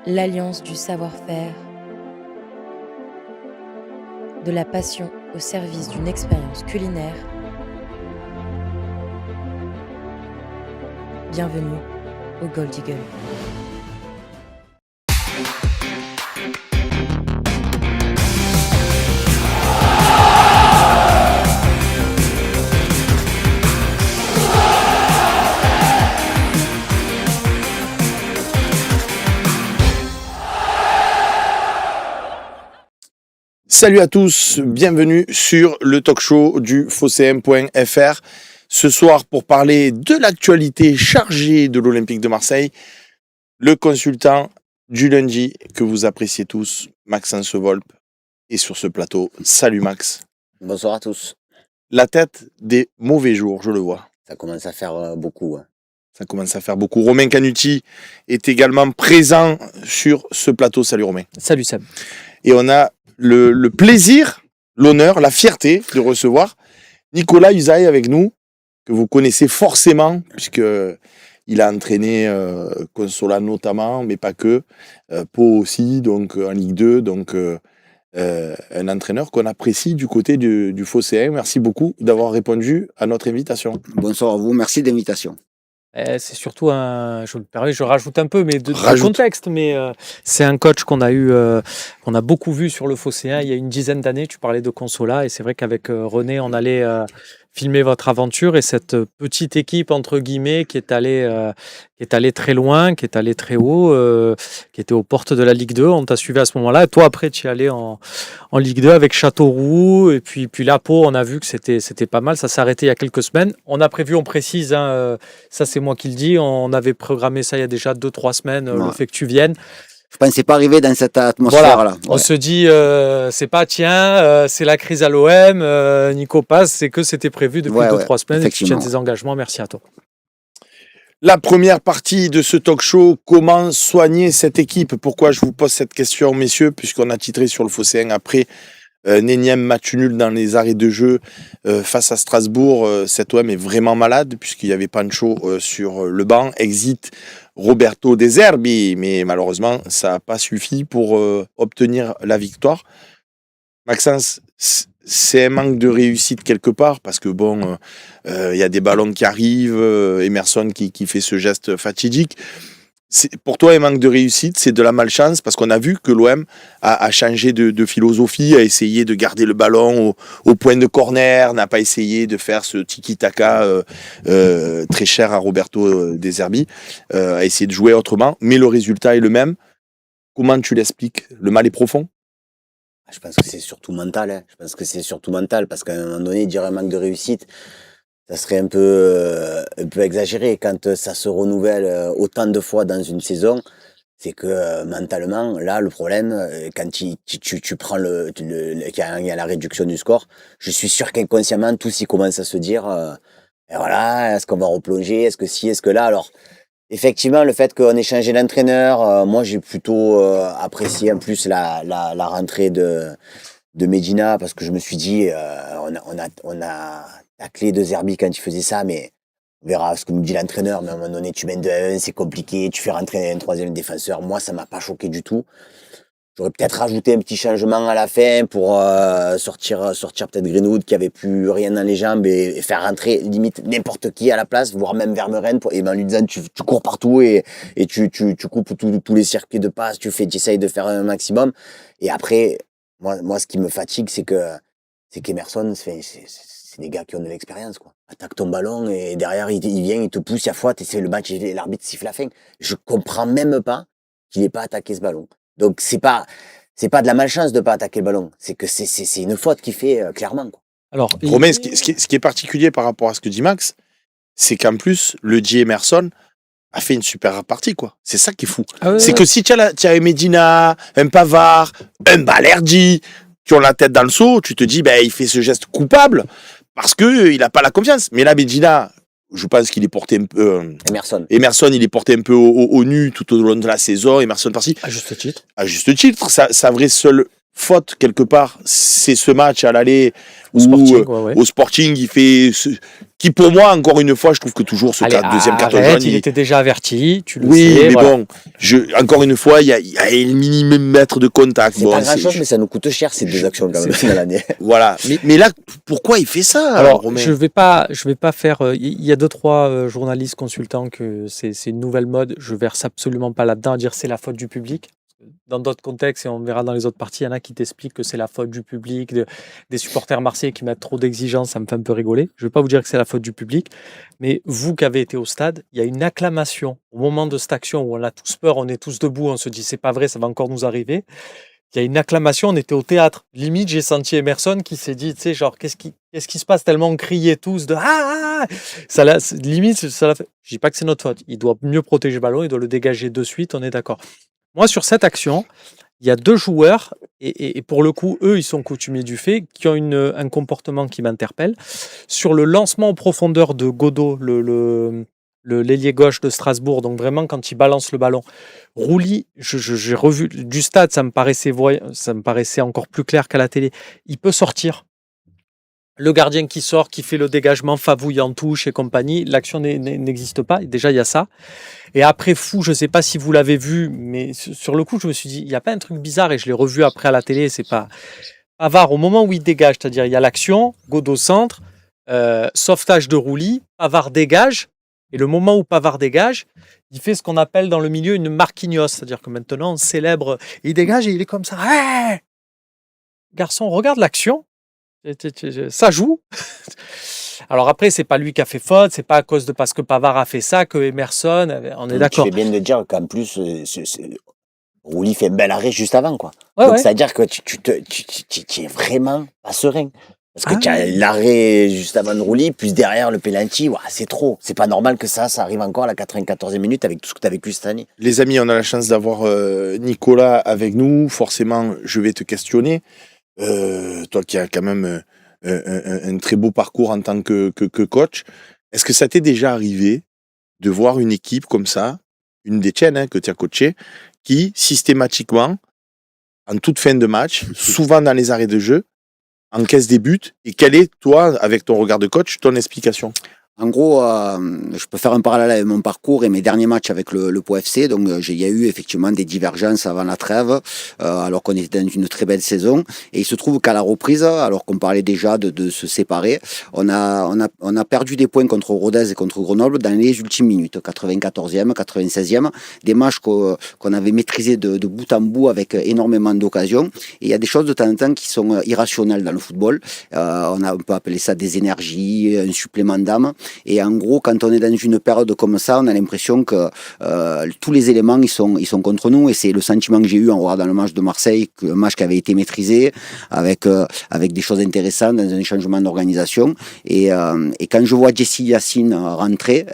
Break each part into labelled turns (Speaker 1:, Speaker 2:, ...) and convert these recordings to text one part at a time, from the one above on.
Speaker 1: l'alliance du savoir-faire, de la passion au service d'une expérience culinaire. Bienvenue au Gold Eagle.
Speaker 2: Salut à tous, bienvenue sur le talk show du phocm.fr. Ce soir, pour parler de l'actualité chargée de l'Olympique de Marseille, le consultant du lundi que vous appréciez tous, Maxence Volpe, est sur ce plateau. Salut Max.
Speaker 3: Bonsoir à tous.
Speaker 2: La tête des mauvais jours, je le vois.
Speaker 3: Ça commence à faire beaucoup. Hein.
Speaker 2: Ça commence à faire beaucoup. Romain Canuti est également présent sur ce plateau. Salut Romain.
Speaker 4: Salut Sam.
Speaker 2: Et on a le plaisir, l'honneur, la fierté de recevoir Nicolas Usaï avec nous, que vous connaissez forcément, puisqu'il a entraîné Consola notamment, mais pas que, Pau aussi, donc en Ligue 2, donc un entraîneur qu'on apprécie du côté du Phocéen. Merci beaucoup d'avoir répondu à notre invitation.
Speaker 3: Bonsoir à vous, merci de l'invitation.
Speaker 4: C'est surtout je rajoute un peu, mais de contexte, mais c'est un coach qu'on a beaucoup vu sur le Phocéen il y a une dizaine d'années. Tu parlais de Consola, et c'est vrai qu'avec René, on allait filmer votre aventure, et cette petite équipe entre guillemets qui est allée très loin, qui est allée très haut, qui était aux portes de la Ligue 2. On t'a suivi à ce moment-là, et toi après tu y allais en Ligue 2 avec Châteauroux, et puis la Pau, on a vu que c'était pas mal. Ça s'est arrêté il y a quelques semaines. On a prévu, on précise, ça c'est moi qui le dis, on avait programmé ça il y a déjà 2-3 semaines, le fait que tu viennes.
Speaker 3: Je pensais pas arriver dans cette atmosphère-là.
Speaker 4: Voilà. On se dit, c'est pas c'est la crise à l'OM, Nico passe, c'est que c'était prévu depuis 2-3 semaines, et que tu tiens tes engagements. Merci à toi.
Speaker 2: La première partie de ce talk show, comment soigner cette équipe? Pourquoi je vous pose cette question, messieurs, puisqu'on a titré sur le Phocéen après un énième match nul dans les arrêts de jeu face à Strasbourg. Cet OM est vraiment malade, puisqu'il y avait Pancho sur le banc. Exit Roberto De Zerbi, mais malheureusement, ça n'a pas suffi pour obtenir la victoire. Maxence, c'est un manque de réussite quelque part, parce que bon, y a des ballons qui arrivent, Emerson qui fait ce geste fatidique. Pour toi, un manque de réussite, c'est de la malchance, parce qu'on a vu que l'OM a changé de philosophie, a essayé de garder le ballon au point de corner, n'a pas essayé de faire ce tiki-taka très cher à Roberto De Zerbi, a essayé de jouer autrement, mais le résultat est le même. Comment tu l'expliques? Le mal est profond?
Speaker 3: Je pense que c'est surtout mental. Hein. Je pense que c'est surtout mental, parce qu'à un moment donné, dire un manque de réussite, ça serait un peu exagéré. Quand ça se renouvelle autant de fois dans une saison, c'est que mentalement, là, le problème, quand tu prends qu'il y a la réduction du score, je suis sûr qu'inconsciemment, tous ils commencent à se dire, et voilà, est-ce qu'on va replonger, est-ce que si, est-ce que là, alors. Effectivement, le fait qu'on ait changé l'entraîneur, moi j'ai plutôt apprécié en plus la rentrée de Medina, parce que je me suis dit, on a taclé De Zerbi quand il faisait ça, mais on verra ce que nous dit l'entraîneur, mais à un moment donné tu mènes de 1, c'est compliqué, tu fais rentrer un troisième défenseur. Moi ça m'a pas choqué du tout. J'aurais peut-être rajouté un petit changement à la fin pour sortir peut-être Greenwood qui avait plus rien dans les jambes, et faire rentrer limite n'importe qui à la place, voire même Vermeren, et ben lui disant tu cours partout et tu coupes tous les circuits de passe, tu essayes de faire un maximum. Et après, moi ce qui me fatigue, c'est qu'Emerson, c'est des gars qui ont de l'expérience, quoi. Attaque ton ballon et derrière il vient, il te pousse, il y a faute, et c'est le match, l'arbitre siffle la fin. Je comprends même pas qu'il ait pas attaqué ce ballon. Donc c'est pas de la malchance de pas attaquer le ballon, c'est que c'est une faute qu'il fait clairement, quoi.
Speaker 2: Alors, Romain, ce qui est particulier par rapport à ce que dit Max, c'est qu'en plus le dit Emerson a fait une super partie, quoi. C'est ça qui est fou. Que si tu as un Medina, un Pavard, un Balerdi qui ont la tête dans le seau, tu te dis il fait ce geste coupable parce que il a pas la confiance. Mais là, Medina, je pense qu'il est porté un peu. Emerson, il est porté un peu au nu tout au long de la saison. Emerson par-ci.
Speaker 4: À juste titre.
Speaker 2: À juste titre. Sa vraie seule faute quelque part, c'est ce match à l'aller
Speaker 4: Au Sporting, ouais.
Speaker 2: au Sporting, qui pour moi, encore une fois, je trouve que toujours ce deuxième carton jaune,
Speaker 4: il était déjà averti, tu le
Speaker 2: oui,
Speaker 4: sais.
Speaker 2: mais
Speaker 4: voilà.
Speaker 2: bon, encore une fois, il y a le minimètre de contact.
Speaker 3: C'est pas grand chose, mais ça nous coûte cher ces deux actions quand même à l'année.
Speaker 2: Voilà, mais là, pourquoi il fait ça?
Speaker 4: Alors,
Speaker 2: Romain
Speaker 4: je vais pas faire. Il y a 2-3 journalistes consultants que c'est une nouvelle mode. Je verse absolument pas là-dedans à dire c'est la faute du public. Dans d'autres contextes, et on verra dans les autres parties, il y en a qui t'expliquent que c'est la faute du public, des supporters marseillais qui mettent trop d'exigences, ça me fait un peu rigoler. Je ne vais pas vous dire que c'est la faute du public, mais vous qui avez été au stade, il y a une acclamation au moment de cette action où on a tous peur, on est tous debout, on se dit c'est pas vrai, ça va encore nous arriver. Il y a une acclamation, on était au théâtre. Limite, j'ai senti Emerson qui s'est dit, tu sais, genre, qu'est-ce qui se passe tellement on criait tous de ah, limite, ça l'a fait. Je dis pas que c'est notre faute. Il doit mieux protéger le ballon, il doit le dégager de suite, on est d'accord. Moi, sur cette action, il y a 2 joueurs, et pour le coup, eux, ils sont coutumiers du fait, qui ont un comportement qui m'interpelle. Sur le lancement en profondeur de Godot, l'ailier gauche de Strasbourg, donc vraiment quand il balance le ballon, Roulis, j'ai revu du stade, ça me paraissait encore plus clair qu'à la télé. Il peut sortir. Le gardien qui sort, qui fait le dégagement, Favouille en touche et compagnie, l'action n'existe pas. Déjà, il y a ça. Et après, Fou, je ne sais pas si vous l'avez vu, mais sur le coup, je me suis dit, il n'y a pas un truc bizarre, et je l'ai revu après à la télé, c'est pas Pavard, au moment où il dégage, c'est-à-dire il y a l'action, Godot centre, sauvetage de Roulis, Pavard dégage, et le moment où Pavard dégage, il fait ce qu'on appelle dans le milieu une Marquinhos, c'est-à-dire que maintenant on célèbre, il dégage et il est comme ça. Hey garçon, regarde l'action, ça joue. Alors après, c'est pas lui qui a fait faute, c'est pas à cause de parce que Pavard a fait ça que Emerson, on est d'accord.
Speaker 3: Tu fais bien de dire qu'en plus, Roulis fait un bel arrêt juste avant, quoi.
Speaker 4: Ouais,
Speaker 3: donc
Speaker 4: ouais.
Speaker 3: c'est-à-dire que tu es vraiment pas serein. Parce que tu as l'arrêt juste avant de Roulis, plus derrière le penalty, c'est trop. C'est pas normal que ça arrive encore à la 94e minute avec tout ce que tu as vécu cette année.
Speaker 2: Les amis, on a la chance d'avoir Nicolas avec nous. Forcément, je vais te questionner. Toi qui as quand même un très beau parcours en tant que coach, est-ce que ça t'est déjà arrivé de voir une équipe comme ça, une des tiennes que tu as coaché, qui systématiquement, en toute fin de match, souvent dans les arrêts de jeu, encaisse des buts? Et quelle est, toi, avec ton regard de coach, ton explication?
Speaker 5: En gros, je peux faire un parallèle avec mon parcours et mes derniers matchs avec le Pau FC. Donc, il y a eu effectivement des divergences avant la trêve, alors qu'on était dans une très belle saison. Et il se trouve qu'à la reprise, alors qu'on parlait déjà de se séparer, on a perdu des points contre Rodez et contre Grenoble dans les ultimes minutes, 94e, 96e, des matchs qu'on avait maîtrisés de bout en bout avec énormément d'occasions. Et il y a des choses de temps en temps qui sont irrationnelles dans le football. On peut appeler ça des énergies, un supplément d'âme. Et en gros, quand on est dans une période comme ça, on a l'impression que tous les éléments ils sont contre nous. Et c'est le sentiment que j'ai eu en regardant le match de Marseille, un match qui avait été maîtrisé avec des choses intéressantes dans un changement d'organisation. Et quand je vois Jesse Yacine rentrer,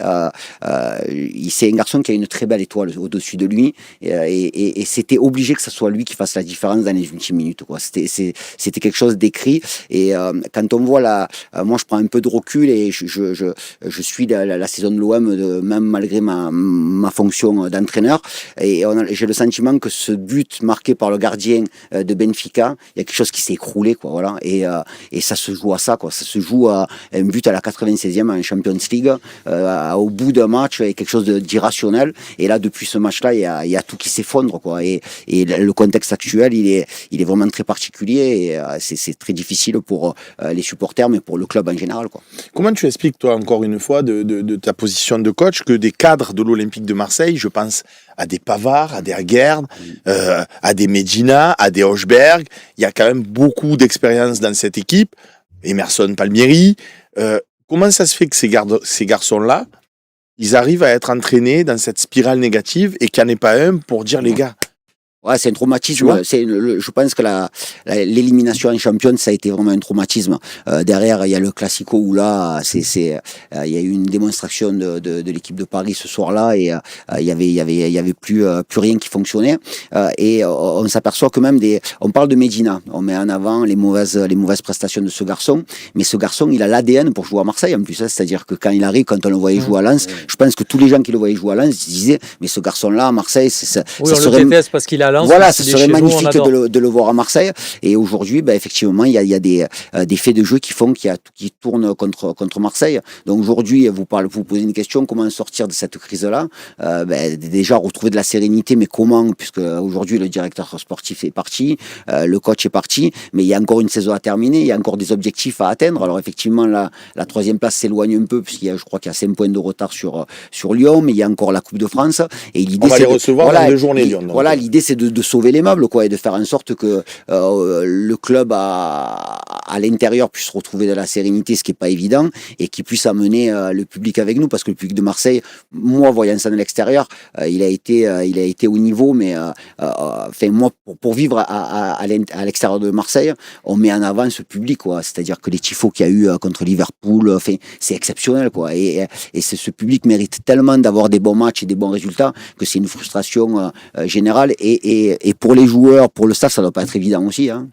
Speaker 5: c'est un garçon qui a une très belle étoile au-dessus de lui. Et c'était obligé que ce soit lui qui fasse la différence dans les ultimes minutes, quoi. C'était quelque chose d'écrit. Et quand on voit moi je prends un peu de recul et je suis la saison de l'OM, même malgré ma fonction d'entraîneur, et j'ai le sentiment que ce but marqué par le gardien de Benfica, il y a quelque chose qui s'est écroulé, quoi, voilà, et ça se joue à ça, quoi. Ça se joue à un but à la 96e en Champions League, au bout d'un match, il y a quelque chose d'irrationnel, et là depuis ce match-là, il y a tout qui s'effondre, quoi, et le contexte actuel, il est vraiment très particulier, et c'est très difficile pour les supporters, mais pour le club en général, quoi.
Speaker 2: Comment tu expliques, toi, encore une fois, de ta position de coach, que des cadres de l'Olympique de Marseille, je pense à des Pavard, à des Aguerd, à des Medina, à des Hochberg, il y a quand même beaucoup d'expérience dans cette équipe, Emerson Palmieri, comment ça se fait que ces garçons-là, ils arrivent à être entraînés dans cette spirale négative et qu'il n'y en ait pas un pour dire les gars?
Speaker 5: Ouais, c'est un traumatisme. Je pense que l'élimination en Champions, ça a été vraiment un traumatisme. Derrière, il y a le Classico où là, il y a eu une démonstration de l'équipe de Paris ce soir-là et il y avait plus rien qui fonctionnait. Et on s'aperçoit que même on parle de Medina, on met en avant les mauvaises prestations de ce garçon, mais ce garçon, il a l'ADN pour jouer à Marseille en plus. C'est-à-dire que quand il arrive, quand on le voyait jouer à Lens, je pense que tous les gens qui le voyaient jouer à Lens disaient, mais ce garçon-là à Marseille, ça
Speaker 4: on
Speaker 5: serait...
Speaker 4: le déteste parce qu'il a à Lens.
Speaker 5: Voilà,
Speaker 4: s'il
Speaker 5: ce
Speaker 4: est
Speaker 5: serait
Speaker 4: chez nous, on
Speaker 5: magnifique
Speaker 4: adore.
Speaker 5: de le voir à Marseille. Et aujourd'hui, effectivement, il y a des faits de jeu qui font qui tournent contre Marseille. Donc aujourd'hui, vous posez une question, comment sortir de cette crise-là? Déjà retrouver de la sérénité, mais comment? Puisque aujourd'hui le directeur sportif est parti, le coach est parti, mais il y a encore une saison à terminer, il y a encore des objectifs à atteindre. Alors effectivement, la 3e place s'éloigne un peu, je crois qu'il y a 5 points de retard sur Lyon, mais il y a encore la Coupe de France. Et l'idée,
Speaker 2: on va les recevoir dans 2 journées, Lyon.
Speaker 5: Voilà, l'idée c'est de sauver les meubles, quoi, et de faire en sorte que le club à l'intérieur puisse retrouver de la sérénité, ce qui est pas évident, et qui puisse amener le public avec nous, parce que le public de Marseille, moi voyant ça de l'extérieur, il a été au niveau, mais moi pour vivre à l'extérieur de Marseille, on met en avant ce public, quoi. C'est-à-dire que les tifos qu'il y a eu contre Liverpool, c'est exceptionnel, quoi. Et ce public mérite tellement d'avoir des bons matchs et des bons résultats que c'est une frustration générale. Et pour les joueurs, pour le staff, ça doit pas être évident aussi, hein.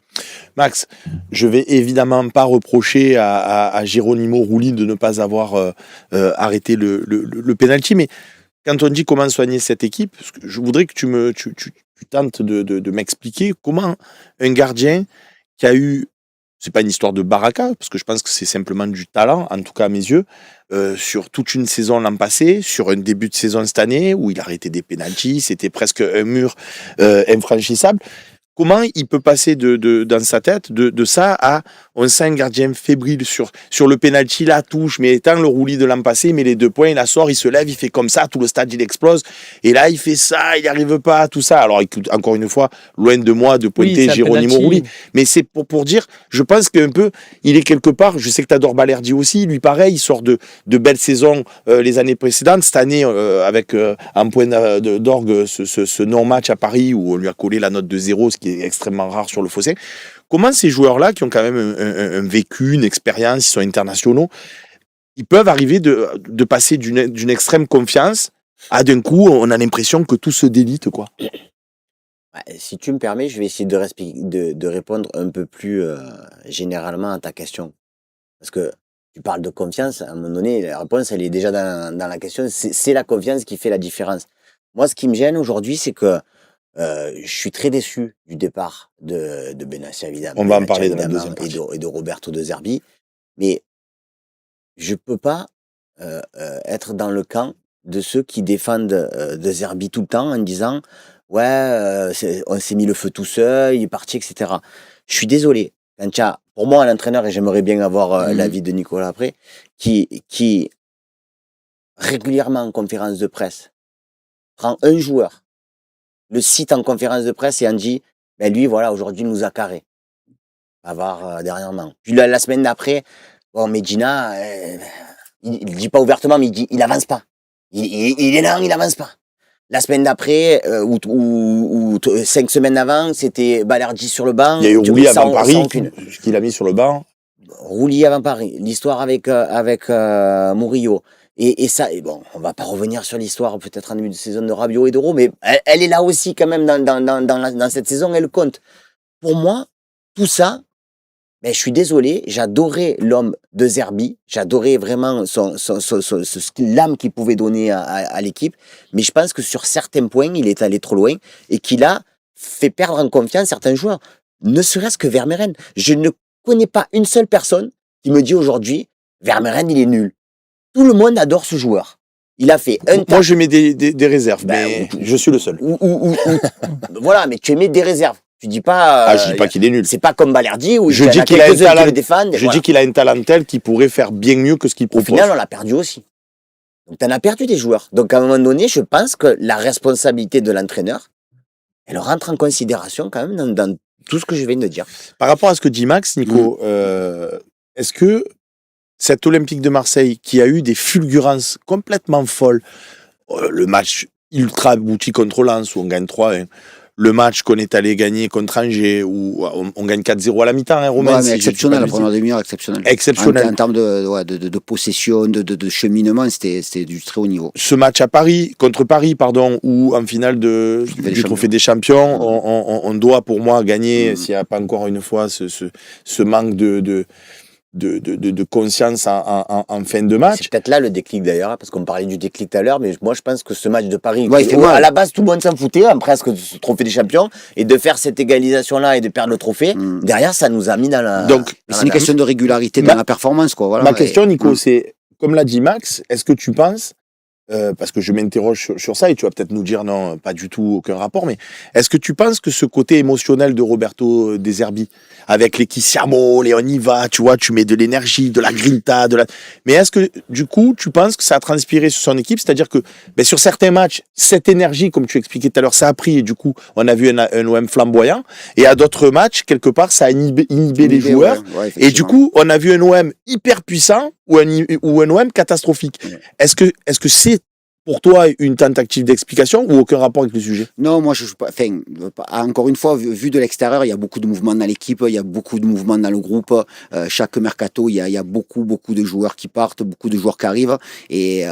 Speaker 2: Max, je vais évidemment pas reprocher à Geronimo Rulli de ne pas avoir arrêté le penalty, mais quand on dit comment soigner cette équipe, je voudrais que tu tentes de m'expliquer comment un gardien qui a eu, c'est pas une histoire de baraka, parce que je pense que c'est simplement du talent, en tout cas à mes yeux, sur toute une saison l'an passé, sur un début de saison cette année, où il a arrêté des pénaltys, c'était presque un mur infranchissable. Comment il peut passer dans sa tête de ça à on sent un gardien fébrile sur le penalty, la touche, mais étant le Rulli de l'an passé, mais les 2 points, il la sort, il se lève, il fait comme ça, tout le stade il explose, et là il fait ça, il n'y arrive pas, tout ça. Alors écoute, encore une fois, loin de moi de pointer Geronimo Rulli, mais c'est pour dire, je pense qu'un peu, il est quelque part, je sais que tu adores Balerdi aussi, lui pareil, il sort de belles saisons les années précédentes, cette année avec un point d'orgue ce non-match à Paris où on lui a collé la note de 0, ce qui est extrêmement rare sur le Phocéen. Comment ces joueurs-là, qui ont quand même un vécu, une expérience, ils sont internationaux, ils peuvent arriver de passer d'une extrême confiance à d'un coup, on a l'impression que tout se délite, quoi.
Speaker 3: Si tu me permets, je vais essayer de répondre un peu plus généralement à ta question. Parce que tu parles de confiance, à un moment donné, la réponse, elle est déjà dans la question. C'est la confiance qui fait la différence. Moi, ce qui me gêne aujourd'hui, c'est que je suis très déçu du départ de Benassia, évidemment.
Speaker 2: On va en parler dans la deuxième partie.
Speaker 3: Et de Roberto De Zerbi. Mais je peux pas être dans le camp de ceux qui défendent De Zerbi tout le temps en disant ouais, on s'est mis le feu tout seul, il est parti, etc. Je suis désolé. Quand il y a, pour moi, un entraîneur, et j'aimerais bien avoir l'avis de Nicolas après, qui régulièrement en conférence de presse prend un joueur, le cite en conférence de presse et en dit lui, voilà, aujourd'hui, il nous a carré. Pavard dernièrement. Puis la semaine d'après, Medina, il dit pas ouvertement, mais il dit il avance pas. Il est lent, il avance pas. La semaine d'après, ou 5 semaines avant, c'était Balerdi sur le banc.
Speaker 2: Il y a eu Rulli avant Paris, qu'il a mis sur le banc.
Speaker 3: Rulli avant Paris. L'histoire avec Murillo. Et ça, bon, on va pas revenir sur l'histoire peut-être en début de saison de Rabiot et d'Euro, mais elle est là aussi quand même dans cette saison, elle compte. Pour moi, tout ça, je suis désolé, j'adorais l'homme De Zerbi, j'adorais vraiment l'âme qu'il pouvait donner à l'équipe, mais je pense que sur certains points, il est allé trop loin et qu'il a fait perdre en confiance certains joueurs, ne serait-ce que Vermeeren. Je ne connais pas une seule personne qui me dit aujourd'hui, Vermeeren, il est nul. Tout le monde adore ce joueur. Il a fait un
Speaker 2: Moi, je mets des réserves, mais je suis le seul.
Speaker 3: Voilà, mais tu mets des réserves. Tu dis pas.
Speaker 2: Je dis pas qu'il est nul.
Speaker 3: C'est pas comme Balerdi où
Speaker 2: je dis qu'il a un talent. Je
Speaker 3: voilà.
Speaker 2: dis qu'il a un talent tel qu'il pourrait faire bien mieux que ce qu'il propose.
Speaker 3: Au final, on l'a perdu aussi. Donc, t'en as perdu des joueurs. Donc, à un moment donné, je pense que la responsabilité de l'entraîneur, elle rentre en considération quand même dans tout ce que je viens de dire.
Speaker 2: Par rapport à ce que dit Max, Nico, est-ce que cet Olympique de Marseille qui a eu des fulgurances complètement folles, le match ultra abouti contre Lens où on gagne 3-1, le match qu'on est allé gagner contre Angers où on gagne 4-0 à la mi-temps, hein, Romain,
Speaker 5: mais exceptionnel, la première demi-heure, exceptionnel. En termes de possession, de cheminement, c'était du très haut niveau.
Speaker 2: Ce match à Paris, contre Paris, où en finale du Trophée des Champions, on doit pour moi gagner, s'il n'y a pas encore une fois ce manque de conscience en fin de match.
Speaker 3: C'est peut-être là le déclic d'ailleurs, parce qu'on parlait du déclic tout à l'heure, mais moi je pense que ce match de Paris,
Speaker 5: à
Speaker 3: la base tout le monde s'en foutait, presque ce trophée des champions, et de faire cette égalisation-là et de perdre le trophée, derrière ça nous a mis dans la...
Speaker 2: Donc,
Speaker 5: c'est une question de régularité dans la performance, quoi. Voilà.
Speaker 2: Ma question, Nico, c'est, comme l'a dit Max, est-ce que tu penses, parce que je m'interroge sur ça, et tu vas peut-être nous dire non, pas du tout, aucun rapport, mais est-ce que tu penses que ce côté émotionnel de Roberto De Zerbi, avec les qui siamo, les on y va, tu vois, tu mets de l'énergie, de la grinta, mais est-ce que, du coup, tu penses que ça a transpiré sur son équipe, c'est-à-dire que, sur certains matchs, cette énergie, comme tu expliquais tout à l'heure, ça a pris, et du coup, on a vu un OM flamboyant, et à d'autres matchs, quelque part, ça a inhibé les joueurs, et du coup, on a vu un OM hyper puissant, ou un OM catastrophique. Est-ce que c'est pour toi une tentative d'explication ou aucun rapport avec le sujet?
Speaker 5: Non, moi, encore une fois, vu de l'extérieur, il y a beaucoup de mouvements dans l'équipe, il y a beaucoup de mouvements dans le groupe. Chaque mercato, il y a beaucoup de joueurs qui partent, beaucoup de joueurs qui arrivent. Et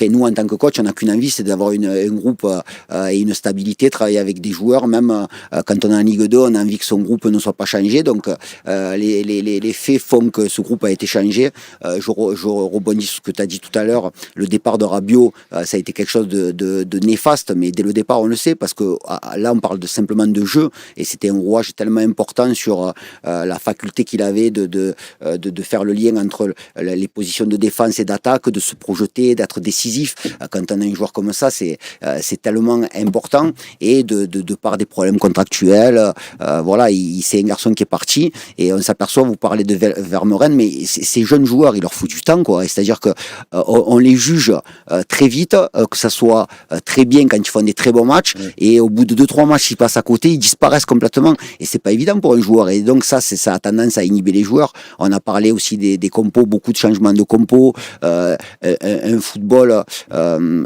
Speaker 5: nous, en tant que coach, on n'a qu'une envie, c'est d'avoir un groupe et une stabilité, travailler avec des joueurs. Même quand on est en Ligue 2, on a envie que son groupe ne soit pas changé. Donc, les faits font que ce groupe a été changé. Je rebondis sur ce que tu as dit tout à l'heure. Le départ de Rabiot, ça a été quelque chose de néfaste, mais dès le départ on le sait, parce que là on parle simplement de jeu, et c'était un rouage tellement important sur la faculté qu'il avait de faire le lien entre les positions de défense et d'attaque, de se projeter, d'être décisif. Quand on a un joueur comme ça, c'est tellement important, et de par des problèmes contractuels, voilà, c'est un garçon qui est parti, et on s'aperçoit, vous parlez de Vermeuren, mais ces jeunes joueurs, il leur faut du temps, quoi. C'est-à-dire que on les juge très vite, que ça soit très bien quand ils font des très bons matchs, et au bout de 2-3 matchs ils passent à côté, ils disparaissent complètement, et c'est pas évident pour un joueur, et donc ça a tendance à inhiber les joueurs. On a parlé aussi des compos, beaucoup de changements de compos, un football,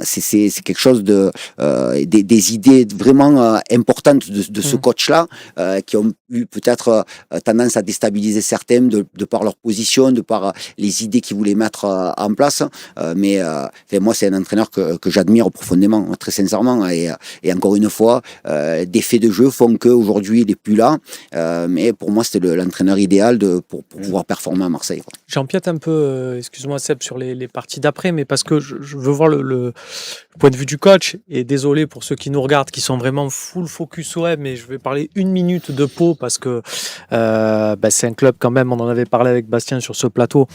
Speaker 5: c'est quelque chose des idées vraiment importantes de ce coach-là, qui ont eu peut-être tendance à déstabiliser certains de par leur position, de par les idées qu'ils voulaient mettre en place, mais moi c'est un entraîneur que j'admire profondément, très sincèrement, et encore une fois, des faits de jeu font qu'aujourd'hui il n'est plus là, mais pour moi c'était l'entraîneur idéal pour pouvoir performer à Marseille.
Speaker 4: J'empiète un peu, excuse-moi Seb, sur les parties d'après, mais parce que je veux voir le point de vue du coach, et désolé pour ceux qui nous regardent, qui sont vraiment full focus OM, mais je vais parler 1 minute de Pau, parce que c'est un club quand même, on en avait parlé avec Bastien sur ce plateau,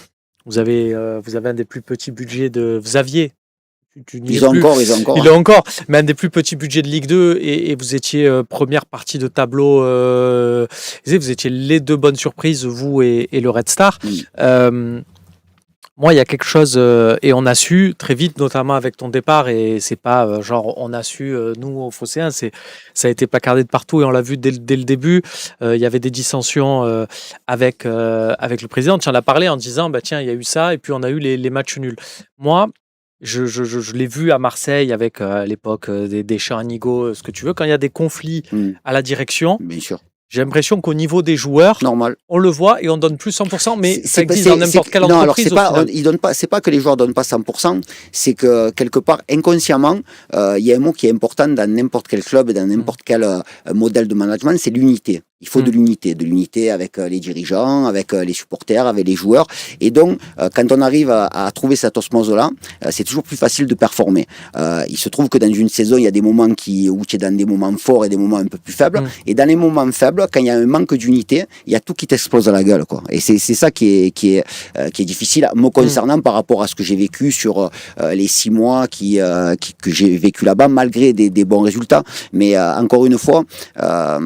Speaker 4: vous avez un des plus petits budgets vous aviez.
Speaker 5: Ils ont
Speaker 4: encore, mais un des plus petits budgets de Ligue 2, et vous étiez première partie de tableau, vous étiez les deux bonnes surprises, vous et le Red Star. Moi, il y a quelque chose, et on a su très vite, notamment avec ton départ, et c'est pas genre on a su, nous au Phocéens, ça a été placardé de partout, et on l'a vu dès le début. Il y avait des dissensions avec le président. Tu en as parlé en disant, tiens, il y a eu ça, et puis on a eu les matchs nuls. Moi, je l'ai vu à Marseille avec à l'époque des Deschamps, Anigo, ce que tu veux, quand il y a des conflits à la direction.
Speaker 5: Bien sûr.
Speaker 4: J'ai l'impression qu'au niveau des joueurs,
Speaker 5: normal,
Speaker 4: on le voit et on donne plus 100%, mais ça existe dans n'importe quelle entreprise.
Speaker 5: Non, alors c'est pas que les joueurs donnent pas 100%, c'est que quelque part inconsciemment, il y a un mot qui est important dans n'importe quel club et dans n'importe quel modèle de management, c'est l'unité. Il faut de l'unité avec les dirigeants, avec les supporters, avec les joueurs. Et donc, quand on arrive à trouver cette osmose-là, c'est toujours plus facile de performer. Il se trouve que dans une saison, il y a des moments où tu es dans des moments forts et des moments un peu plus faibles. Et dans les moments faibles, quand il y a un manque d'unité, il y a tout qui t'explose à la gueule, quoi. Et c'est ça qui est difficile me concernant par rapport à ce que j'ai vécu sur les 6 mois que j'ai vécu là-bas, malgré des bons résultats. Mais encore une fois, là,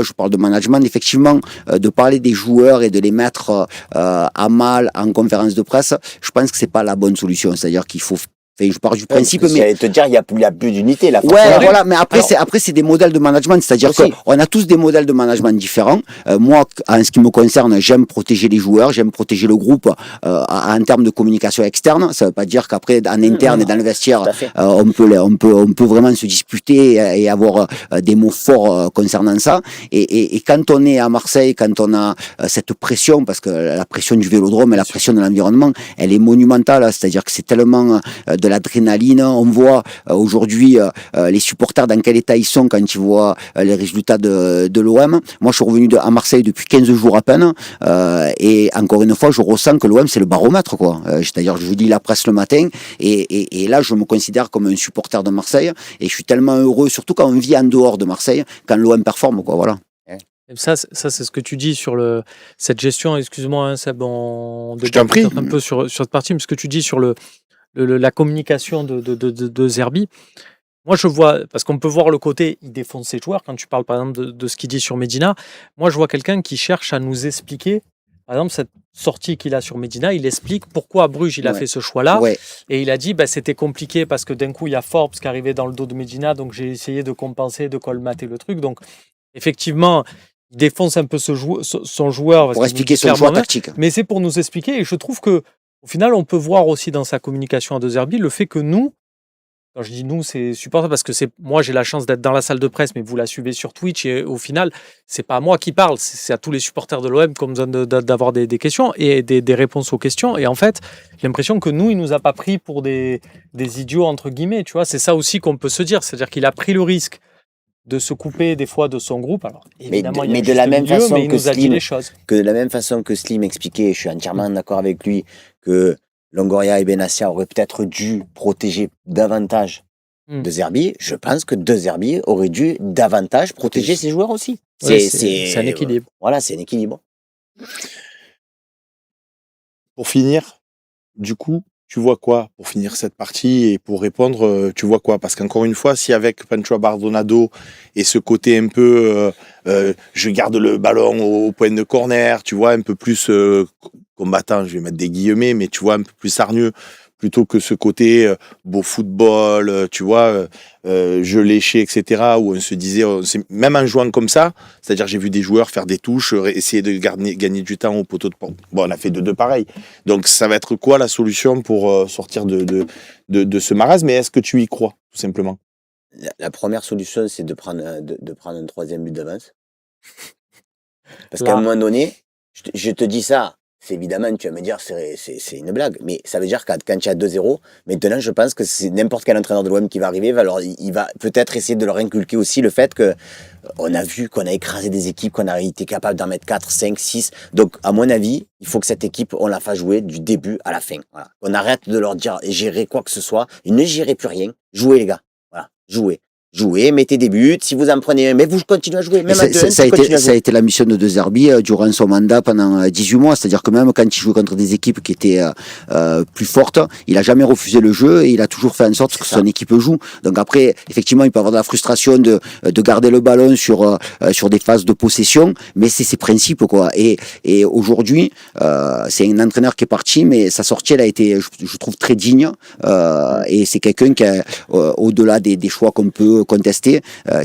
Speaker 5: je parle de management, effectivement, de parler des joueurs et de les mettre à mal en conférence de presse, je pense que c'est pas la bonne solution. C'est-à-dire qu'il faut... je pars du principe, mais
Speaker 3: j'allais te dire, il y a plus d'unité là.
Speaker 5: Ouais, voilà, mais après c'est des modèles de management, c'est-à-dire qu'on a tous des modèles de management différents. Moi, en ce qui me concerne, j'aime protéger les joueurs, j'aime protéger le groupe en termes de communication externe. Ça veut pas dire qu'après en interne et dans le vestiaire, on peut vraiment se disputer et avoir des mots forts concernant ça. Et quand on est à Marseille, quand on a cette pression, parce que la pression du vélodrome et la pression de l'environnement, elle est monumentale. C'est-à-dire que c'est tellement de l'adrénaline. On voit aujourd'hui les supporters dans quel état ils sont quand ils voient les résultats de l'OM. Moi, je suis revenu à Marseille depuis 15 jours à peine, et encore une fois, je ressens que l'OM, c'est le baromètre, quoi. C'est-à-dire, je lis la presse le matin, et là, je me considère comme un supporter de Marseille, et je suis tellement heureux, surtout quand on vit en dehors de Marseille, quand l'OM performe, quoi, voilà.
Speaker 4: Et ça, c'est ce que tu dis sur cette gestion. Excuse-moi, hein, Seb,
Speaker 2: Je t'en prie.
Speaker 4: un peu sur cette partie, mais ce que tu dis sur la communication de Zerbi. Moi, je vois, parce qu'on peut voir le côté, il défonce ses joueurs, quand tu parles par exemple de ce qu'il dit sur Medina. Moi, je vois quelqu'un qui cherche à nous expliquer, par exemple, cette sortie qu'il a sur Medina, il explique pourquoi à Bruges il a fait ce choix-là.
Speaker 5: Ouais.
Speaker 4: Et il a dit, c'était compliqué parce que d'un coup, il y a Forbes qui arrivait dans le dos de Medina, donc j'ai essayé de compenser, de colmater le truc. Donc, effectivement, il défonce un peu son joueur.
Speaker 5: Pour expliquer son choix tactique.
Speaker 4: Mais c'est pour nous expliquer. Et je trouve que, au final, on peut voir aussi dans sa communication à De Zerbi le fait que nous, quand je dis nous, c'est supporter parce que moi j'ai la chance d'être dans la salle de presse, mais vous la suivez sur Twitch et au final, c'est pas à moi qui parle, c'est à tous les supporters de l'OM qu'on besoin d'avoir des questions et des réponses aux questions. Et en fait, j'ai l'impression que nous, il nous a pas pris pour des idiots entre guillemets. Tu vois, c'est ça aussi qu'on peut se dire, c'est-à-dire qu'il a pris le risque de se couper des fois de son groupe. Alors évidemment, il y a il nous a dit les choses.
Speaker 3: Que de la même façon que Slim expliquait, je suis entièrement d'accord avec lui, que Longoria et Benassia auraient peut-être dû protéger davantage De Zerbi. Je pense que De Zerbi aurait dû davantage protéger ses joueurs aussi.
Speaker 4: C'est un équilibre.
Speaker 3: Voilà, c'est un équilibre.
Speaker 2: Pour finir, du coup, tu vois quoi pour finir cette partie et pour répondre, tu vois quoi? Parce qu'encore une fois, si avec Pancho Bardonado et ce côté un peu, je garde le ballon au point de corner, tu vois, un peu plus combattant, je vais mettre des guillemets, mais tu vois, un peu plus hargneux, plutôt que ce côté beau football, tu vois, jeu léché, etc., où on se disait, même en jouant comme ça, c'est-à-dire j'ai vu des joueurs faire des touches, essayer de gagner du temps au poteau de porte. Bon, on a fait de deux pareils. Donc ça va être quoi la solution pour sortir de ce marasme? Mais est-ce que tu y crois, tout simplement?
Speaker 3: La première solution, c'est de prendre un troisième but d'avance. Parce
Speaker 4: Là.
Speaker 3: qu'à un moment donné, je te dis ça, c'est évidemment, tu vas me dire, c'est une blague, mais ça veut dire que quand tu as 2-0, maintenant, je pense que c'est n'importe quel entraîneur de l'OM qui va arriver, il va peut-être essayer de leur inculquer aussi le fait que on a vu qu'on a écrasé des équipes, qu'on a été capable d'en mettre 4, 5, 6. Donc, à mon avis, il faut que cette équipe, on la fasse jouer du début à la fin. Voilà. On arrête de leur dire gérer quoi que ce soit. Ils ne gérez plus rien. Jouez, les gars. Voilà. Jouez, mettez des buts, si vous en prenez un, mais vous continuez à jouer. Même
Speaker 5: ça a été la mission de De Zerbi durant son mandat pendant 18 mois. C'est-à-dire que même quand il jouait contre des équipes qui étaient plus fortes, il a jamais refusé le jeu et il a toujours fait en sorte que son équipe joue. Donc après, effectivement, il peut avoir de la frustration de garder le ballon sur des phases de possession, mais c'est ses principes, quoi. Et aujourd'hui, c'est un entraîneur qui est parti, mais sa sortie, elle a été, je trouve, très digne. Et c'est quelqu'un qui a, au-delà des choix qu'on peut contester,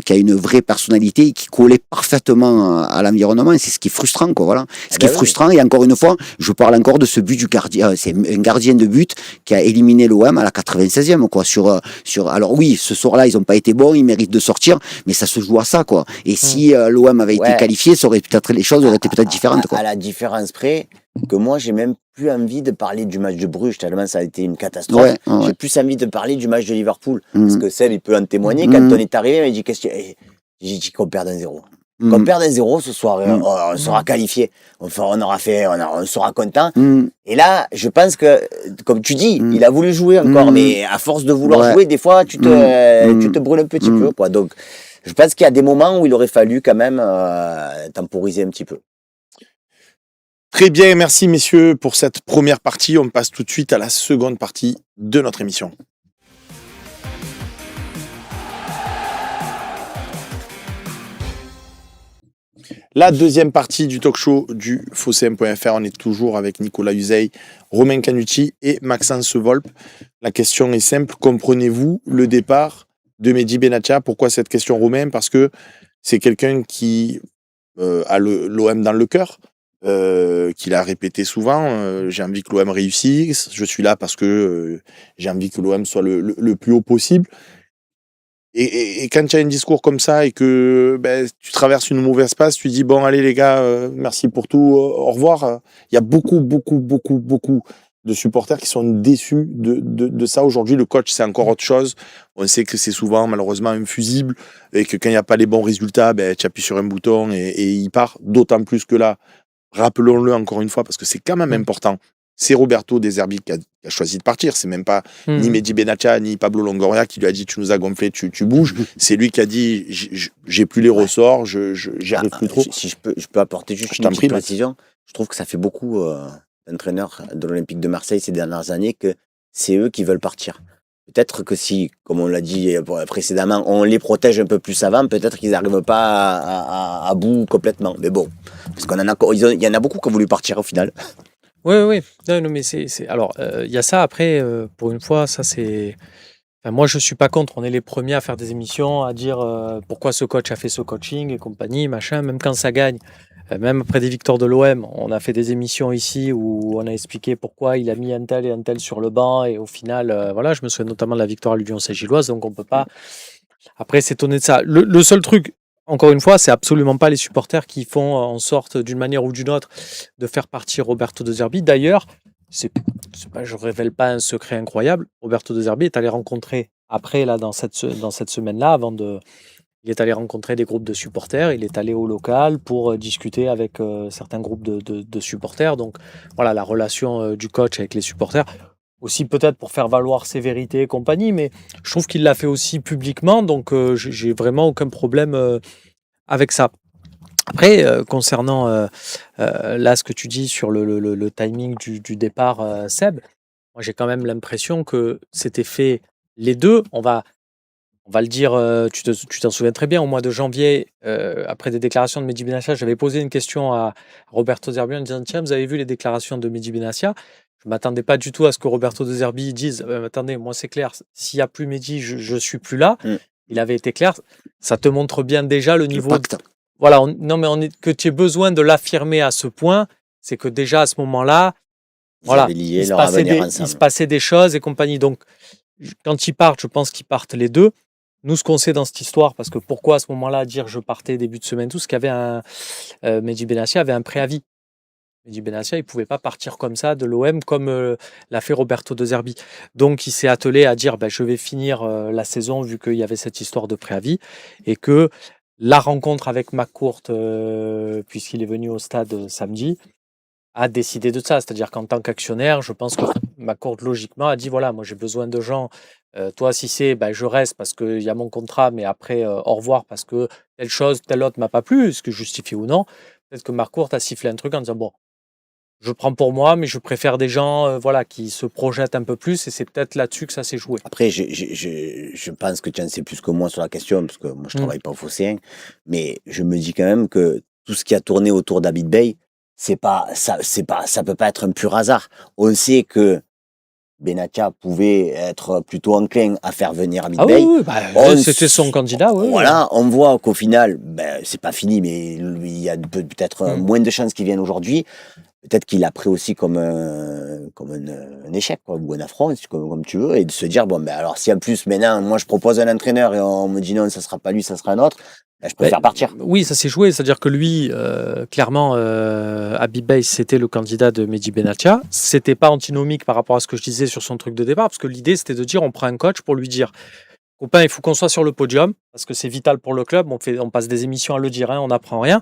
Speaker 5: qui a une vraie personnalité et qui collait parfaitement à l'environnement, et c'est ce qui est frustrant, quoi, voilà. Ce qui est frustrant, et encore une fois, je parle encore de ce but du gardien, c'est un gardien de but qui a éliminé l'OM à la 96e, quoi, alors oui, ce soir-là, ils ont pas été bons, ils méritent de sortir, mais ça se joue à ça, quoi. Et si l'OM avait été qualifié, les choses auraient été peut-être différentes, quoi.
Speaker 3: À la différence près, que moi, j'ai même plus envie de parler du match de Bruges, tellement ça a été une catastrophe. J'ai plus envie de parler du match de Liverpool. Parce que Seb, il peut en témoigner. Quand on est arrivé, il m'a dit, j'ai dit qu'on perde 1-0. Qu'on perde 1-0 ce soir, on sera qualifié. On sera content. Et là, je pense que, comme tu dis, il a voulu jouer encore, mais à force de vouloir jouer, des fois, tu te brûles un petit peu, quoi. Donc, je pense qu'il y a des moments où il aurait fallu quand même temporiser un petit peu.
Speaker 2: Très bien, merci messieurs pour cette première partie. On passe tout de suite à la seconde partie de notre émission. La deuxième partie du talk show du Phocéen.fr, on est toujours avec Nicolas Uzeil, Romain Canucci et Maxence Volpe. La question est simple, comprenez-vous le départ de Mehdi Benatia? Pourquoi cette question, Romain? Parce que c'est quelqu'un qui a l'OM dans le cœur. Qu'il a répété souvent, j'ai envie que l'OM réussisse, je suis là parce que j'ai envie que l'OM soit le plus haut possible. Et quand tu as un discours comme ça et que tu traverses une mauvaise passe, tu dis bon allez les gars, merci pour tout, au revoir. Il y a beaucoup de supporters qui sont déçus de ça. Aujourd'hui, le coach, c'est encore autre chose. On sait que c'est souvent, malheureusement, infusible et que quand il n'y a pas les bons résultats, tu appuies sur un bouton et il part. D'autant plus que là, rappelons-le encore une fois, parce que c'est quand même important. C'est Roberto De Zerbi qui a choisi de partir. C'est même pas ni Mehdi Benatia ni Pablo Longoria qui lui a dit tu nous as gonflé, tu bouges. C'est lui qui a dit j'ai plus les ressorts, j'y arrive plus trop.
Speaker 3: Si je peux apporter juste une petite précision, je trouve que ça fait beaucoup d'entraîneurs de l'Olympique de Marseille ces dernières années que c'est eux qui veulent partir. Peut-être que si, comme on l'a dit précédemment, on les protège un peu plus avant, peut-être qu'ils n'arrivent pas à bout complètement. Mais bon, parce il y en a beaucoup qui ont voulu partir au final.
Speaker 4: Oui. Non, mais alors, il y a ça après, pour une fois, ça c'est. Enfin, moi, je suis pas contre. On est les premiers à faire des émissions, à dire pourquoi ce coach a fait ce coaching et compagnie, machin. Même quand ça gagne, même après des victoires de l'OM, on a fait des émissions ici où on a expliqué pourquoi il a mis un tel et un tel sur le banc. Et au final, voilà, je me souviens notamment de la victoire à l'Union Saint-Gilloise, donc on peut pas. Après, s'étonner de ça. Le seul truc. Encore une fois, c'est absolument pas les supporters qui font en sorte, d'une manière ou d'une autre, de faire partir Roberto De Zerbi. D'ailleurs, je révèle pas un secret incroyable. Roberto De Zerbi est allé rencontrer, après, là, dans cette semaine-là, il est allé rencontrer des groupes de supporters. Il est allé au local pour discuter avec certains groupes de supporters. Donc, voilà, la relation du coach avec les supporters. Aussi peut-être pour faire valoir ses vérités et compagnie, mais je trouve qu'il l'a fait aussi publiquement, donc j'ai vraiment aucun problème avec ça. Après, concernant là ce que tu dis sur le timing du départ, Seb, moi j'ai quand même l'impression que c'était fait les deux. On va le dire, tu t'en souviens très bien, au mois de janvier, après des déclarations de Mehdi Benassia, j'avais posé une question à Roberto De Zerbi en disant tiens, vous avez vu les déclarations de Mehdi Benassia? Je ne m'attendais pas du tout à ce que Roberto De Zerbi dise attendez, moi c'est clair, s'il n'y a plus Mehdi, je ne suis plus là. Il avait été clair. Ça te montre bien déjà le niveau. Voilà, que tu aies besoin de l'affirmer à ce point, c'est que déjà à ce moment-là, voilà, il se passait des choses et compagnie. Donc, quand ils partent, je pense qu'ils partent les deux. Nous, ce qu'on sait dans cette histoire, parce que pourquoi à ce moment-là dire je partais début de semaine, tout ce qu'il y avait Mehdi Benassia avait un préavis. Mehdi Benassia, il ne pouvait pas partir comme ça de l'OM comme l'a fait Roberto De Zerbi. Donc, il s'est attelé à dire je vais finir la saison vu qu'il y avait cette histoire de préavis et que la rencontre avec McCourt, puisqu'il est venu au stade samedi, a décidé de ça. C'est-à-dire qu'en tant qu'actionnaire, je pense que McCourt, logiquement, a dit voilà, moi j'ai besoin de gens. Toi, si c'est je reste parce qu'il y a mon contrat, mais après, au revoir parce que telle chose, telle autre m'a pas plu, ce que justifie ou non. Peut-être que McCourt a sifflé un truc en disant bon, je prends pour moi, mais je préfère des gens qui se projettent un peu plus et c'est peut-être là-dessus que ça s'est joué.
Speaker 3: Après, je pense que tu en sais plus que moi sur la question, parce que moi je travaille pas au Phocéen, mais je me dis quand même que tout ce qui a tourné autour d'Abid Bey, ça peut pas être un pur hasard. On sait que Benatia pouvait être plutôt enclin à faire venir Abid Bey.
Speaker 4: Oui, c'était son candidat. Oui,
Speaker 3: voilà, on voit qu'au final, c'est pas fini, mais il y a peut-être moins de chances qu'il vienne aujourd'hui. Peut-être qu'il a pris aussi comme un échec, quoi, ou un affront, comme tu veux, et de se dire, alors si en plus, maintenant, moi je propose un entraîneur et on me dit non, ça sera pas lui, ça sera un autre, je préfère partir.
Speaker 4: Oui, ça s'est joué, c'est-à-dire que lui, clairement, Abid Bey, c'était le candidat de Mehdi Benatia. C'était pas antinomique par rapport à ce que je disais sur son truc de départ, parce que l'idée, c'était de dire, on prend un coach pour lui dire, copain, il faut qu'on soit sur le podium, parce que c'est vital pour le club, on passe des émissions à le dire, on n'apprend rien.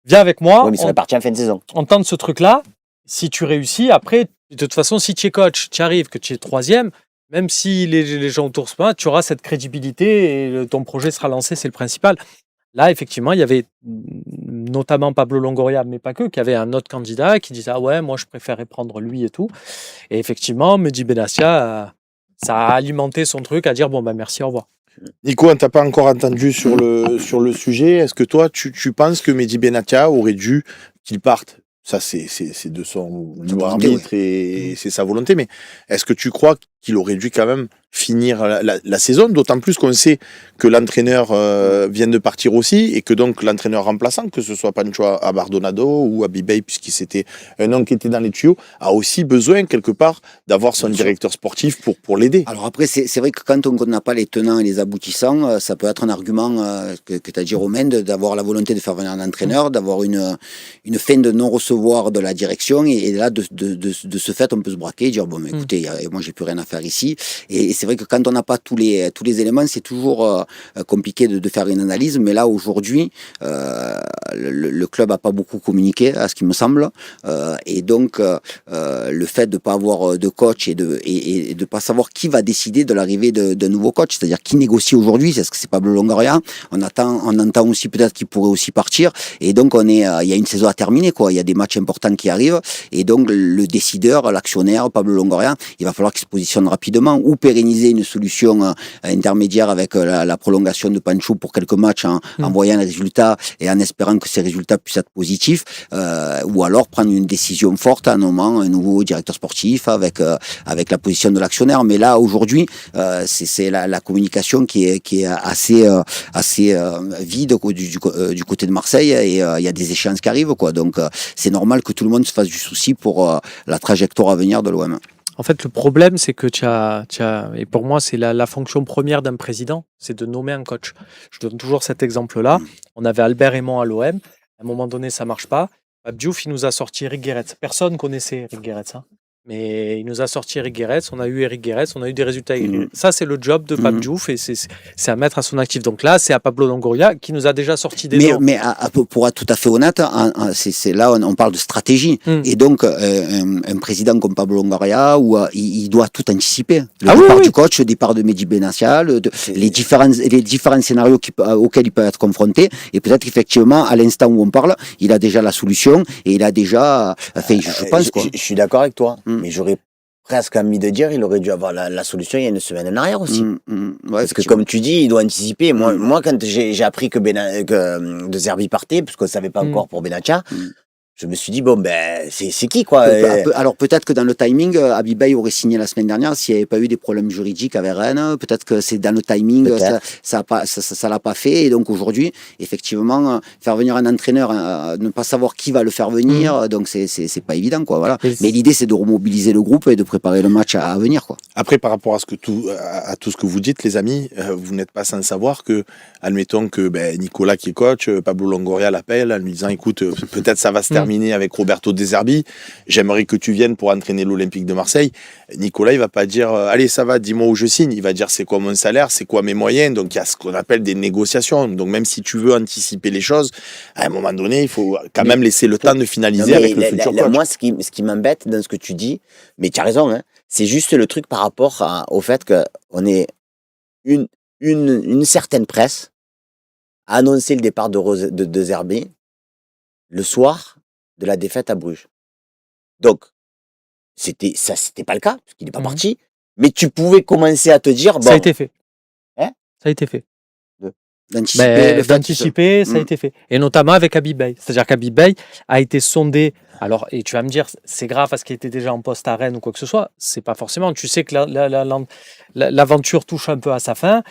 Speaker 4: Viens avec moi.
Speaker 3: Oui, mais ça répartit en fin de saison.
Speaker 4: On tente ce truc-là. Si tu réussis, après, de toute façon, si tu es coach, tu arrives, que tu es troisième, même si les gens autour se passent, tu auras cette crédibilité et ton projet sera lancé, c'est le principal. Là, effectivement, il y avait notamment Pablo Longoria, mais pas que, qui avait un autre candidat qui disait « Ah ouais, moi, je préférais prendre lui et tout ». Et effectivement, Mehdi Benassia, ça a alimenté son truc à dire « Bon, merci, au revoir ».
Speaker 2: Nico, on t'a pas encore entendu sur le sujet. Est-ce que toi, tu penses que Mehdi Benatia aurait dû qu'il parte? Ça, c'est de son libre arbitre et c'est sa volonté. Mais est-ce que tu crois qu'il aurait dû quand même finir la saison, d'autant plus qu'on sait que l'entraîneur vient de partir aussi et que donc l'entraîneur remplaçant, que ce soit Pancho Abardonado ou Abibay, puisqu'il c'était un homme qui était dans les tuyaux, a aussi besoin quelque part d'avoir son directeur sportif pour l'aider.
Speaker 5: Alors après, c'est vrai que quand on n'a pas les tenants et les aboutissants, ça peut être un argument que tu as dit, Romain, d'avoir la volonté de faire venir un entraîneur, d'avoir une fin de non-recevoir de la direction, et là, de ce fait, on peut se braquer et dire, bon, mais écoutez, moi, j'ai plus rien à faire ici. Et c'est vrai que quand on n'a pas tous les éléments, c'est toujours compliqué de faire une analyse. Mais là, aujourd'hui, le club n'a pas beaucoup communiqué, à ce qui me semble. Et donc, le fait de ne pas avoir de coach et de pas savoir qui va décider de l'arrivée d'un nouveau coach, c'est-à-dire qui négocie aujourd'hui, est-ce que c'est Pablo Longoria? On entend aussi peut-être qu'il pourrait aussi partir. Et donc, il y a une saison à terminer, quoi. Il y a des matchs importants qui arrivent. Et donc, le décideur, l'actionnaire, Pablo Longoria, il va falloir qu'il se positionne rapidement ou pérenniser une solution intermédiaire avec la prolongation de Pancho pour quelques matchs en voyant les résultats et en espérant que ces résultats puissent être positifs, ou alors prendre une décision forte en nommant un nouveau directeur sportif avec la position de l'actionnaire. Mais là, aujourd'hui, c'est la communication qui est assez vide du côté de Marseille, et il y a des échéances qui arrivent, quoi. Donc, c'est normal que tout le monde se fasse du souci pour la trajectoire à venir de l'OM.
Speaker 4: En fait, le problème, c'est que et pour moi, c'est la fonction première d'un président, c'est de nommer un coach. Je donne toujours cet exemple-là. On avait Albert Aymon à l'OM. À un moment donné, ça marche pas. Pape Diouf, il nous a sorti Eric Guéretz. Personne connaissait Eric Guéretz, hein. Mais il nous a sorti Eric Guéretz, on a eu Eric Guéretz, on a eu des résultats avec Eric Guéretz. Ça, c'est le job de Pape Diouf, et c'est à mettre à son actif. Donc là, c'est à Pablo Longoria qui nous a déjà sorti des noms.
Speaker 5: Mais pour être tout à fait honnête, c'est là on parle de stratégie. Et donc, un président comme Pablo Longoria, il doit tout anticiper. Le départ du coach, le départ de Mehdi Benatia, les différents scénarios auxquels il peut être confronté. Et peut-être qu'effectivement, à l'instant où on parle, il a déjà la solution, et il a déjà... Enfin, je pense, quoi.
Speaker 3: Je suis d'accord avec toi. Mais j'aurais presque envie de dire, il aurait dû avoir la solution il y a une semaine en arrière aussi.
Speaker 5: Ouais,
Speaker 3: parce que comme tu dis, il doit anticiper. Moi quand j'ai appris que De Zerbi partait, parce qu'on ne savait pas encore pour Benatia, je me suis dit, bon, ben, c'est qui, quoi?
Speaker 5: Alors, peut-être que dans le timing, Abibay aurait signé la semaine dernière s'il n'y avait pas eu des problèmes juridiques avec Rennes. Peut-être que c'est dans le timing, ça l'a pas fait. Et donc, aujourd'hui, effectivement, faire venir un entraîneur, ne pas savoir qui va le faire venir, donc c'est pas évident, quoi, voilà. Mais l'idée, c'est de remobiliser le groupe et de préparer le match à venir, quoi.
Speaker 2: Après, par rapport à tout ce que vous dites, les amis, vous n'êtes pas sans savoir que, admettons que Nicolas, qui est coach, Pablo Longoria l'appelle en lui disant, écoute, peut-être ça va se terminer avec Roberto De Zerbi, j'aimerais que tu viennes pour entraîner l'Olympique de Marseille. Nicolas, il va pas dire allez, ça va, dis-moi où je signe. Il va dire c'est quoi mon salaire, c'est quoi mes moyens. Donc il y a ce qu'on appelle des négociations. Donc même si tu veux anticiper les choses, à un moment donné, il faut quand même laisser le temps de finaliser avec le futur coach.
Speaker 3: Moi, ce qui m'embête dans ce que tu dis, mais tu as raison, hein, c'est juste le truc par rapport au fait qu'on est une certaine presse a annoncé le départ de Zerbi le soir de la défaite à Bruges. Donc, c'était pas le cas, parce qu'il n'est pas parti, mais tu pouvais commencer à te dire, bon...
Speaker 4: Ça a été fait.
Speaker 3: Hein?
Speaker 4: Ça a été fait.
Speaker 5: D'anticiper,
Speaker 4: ça a été fait. Et notamment avec Abibay. C'est-à-dire qu'Abibay a été sondé. Alors, et tu vas me dire, c'est grave parce qu'il était déjà en poste à Rennes ou quoi que ce soit. C'est pas forcément. Tu sais que l'aventure touche un peu à sa fin.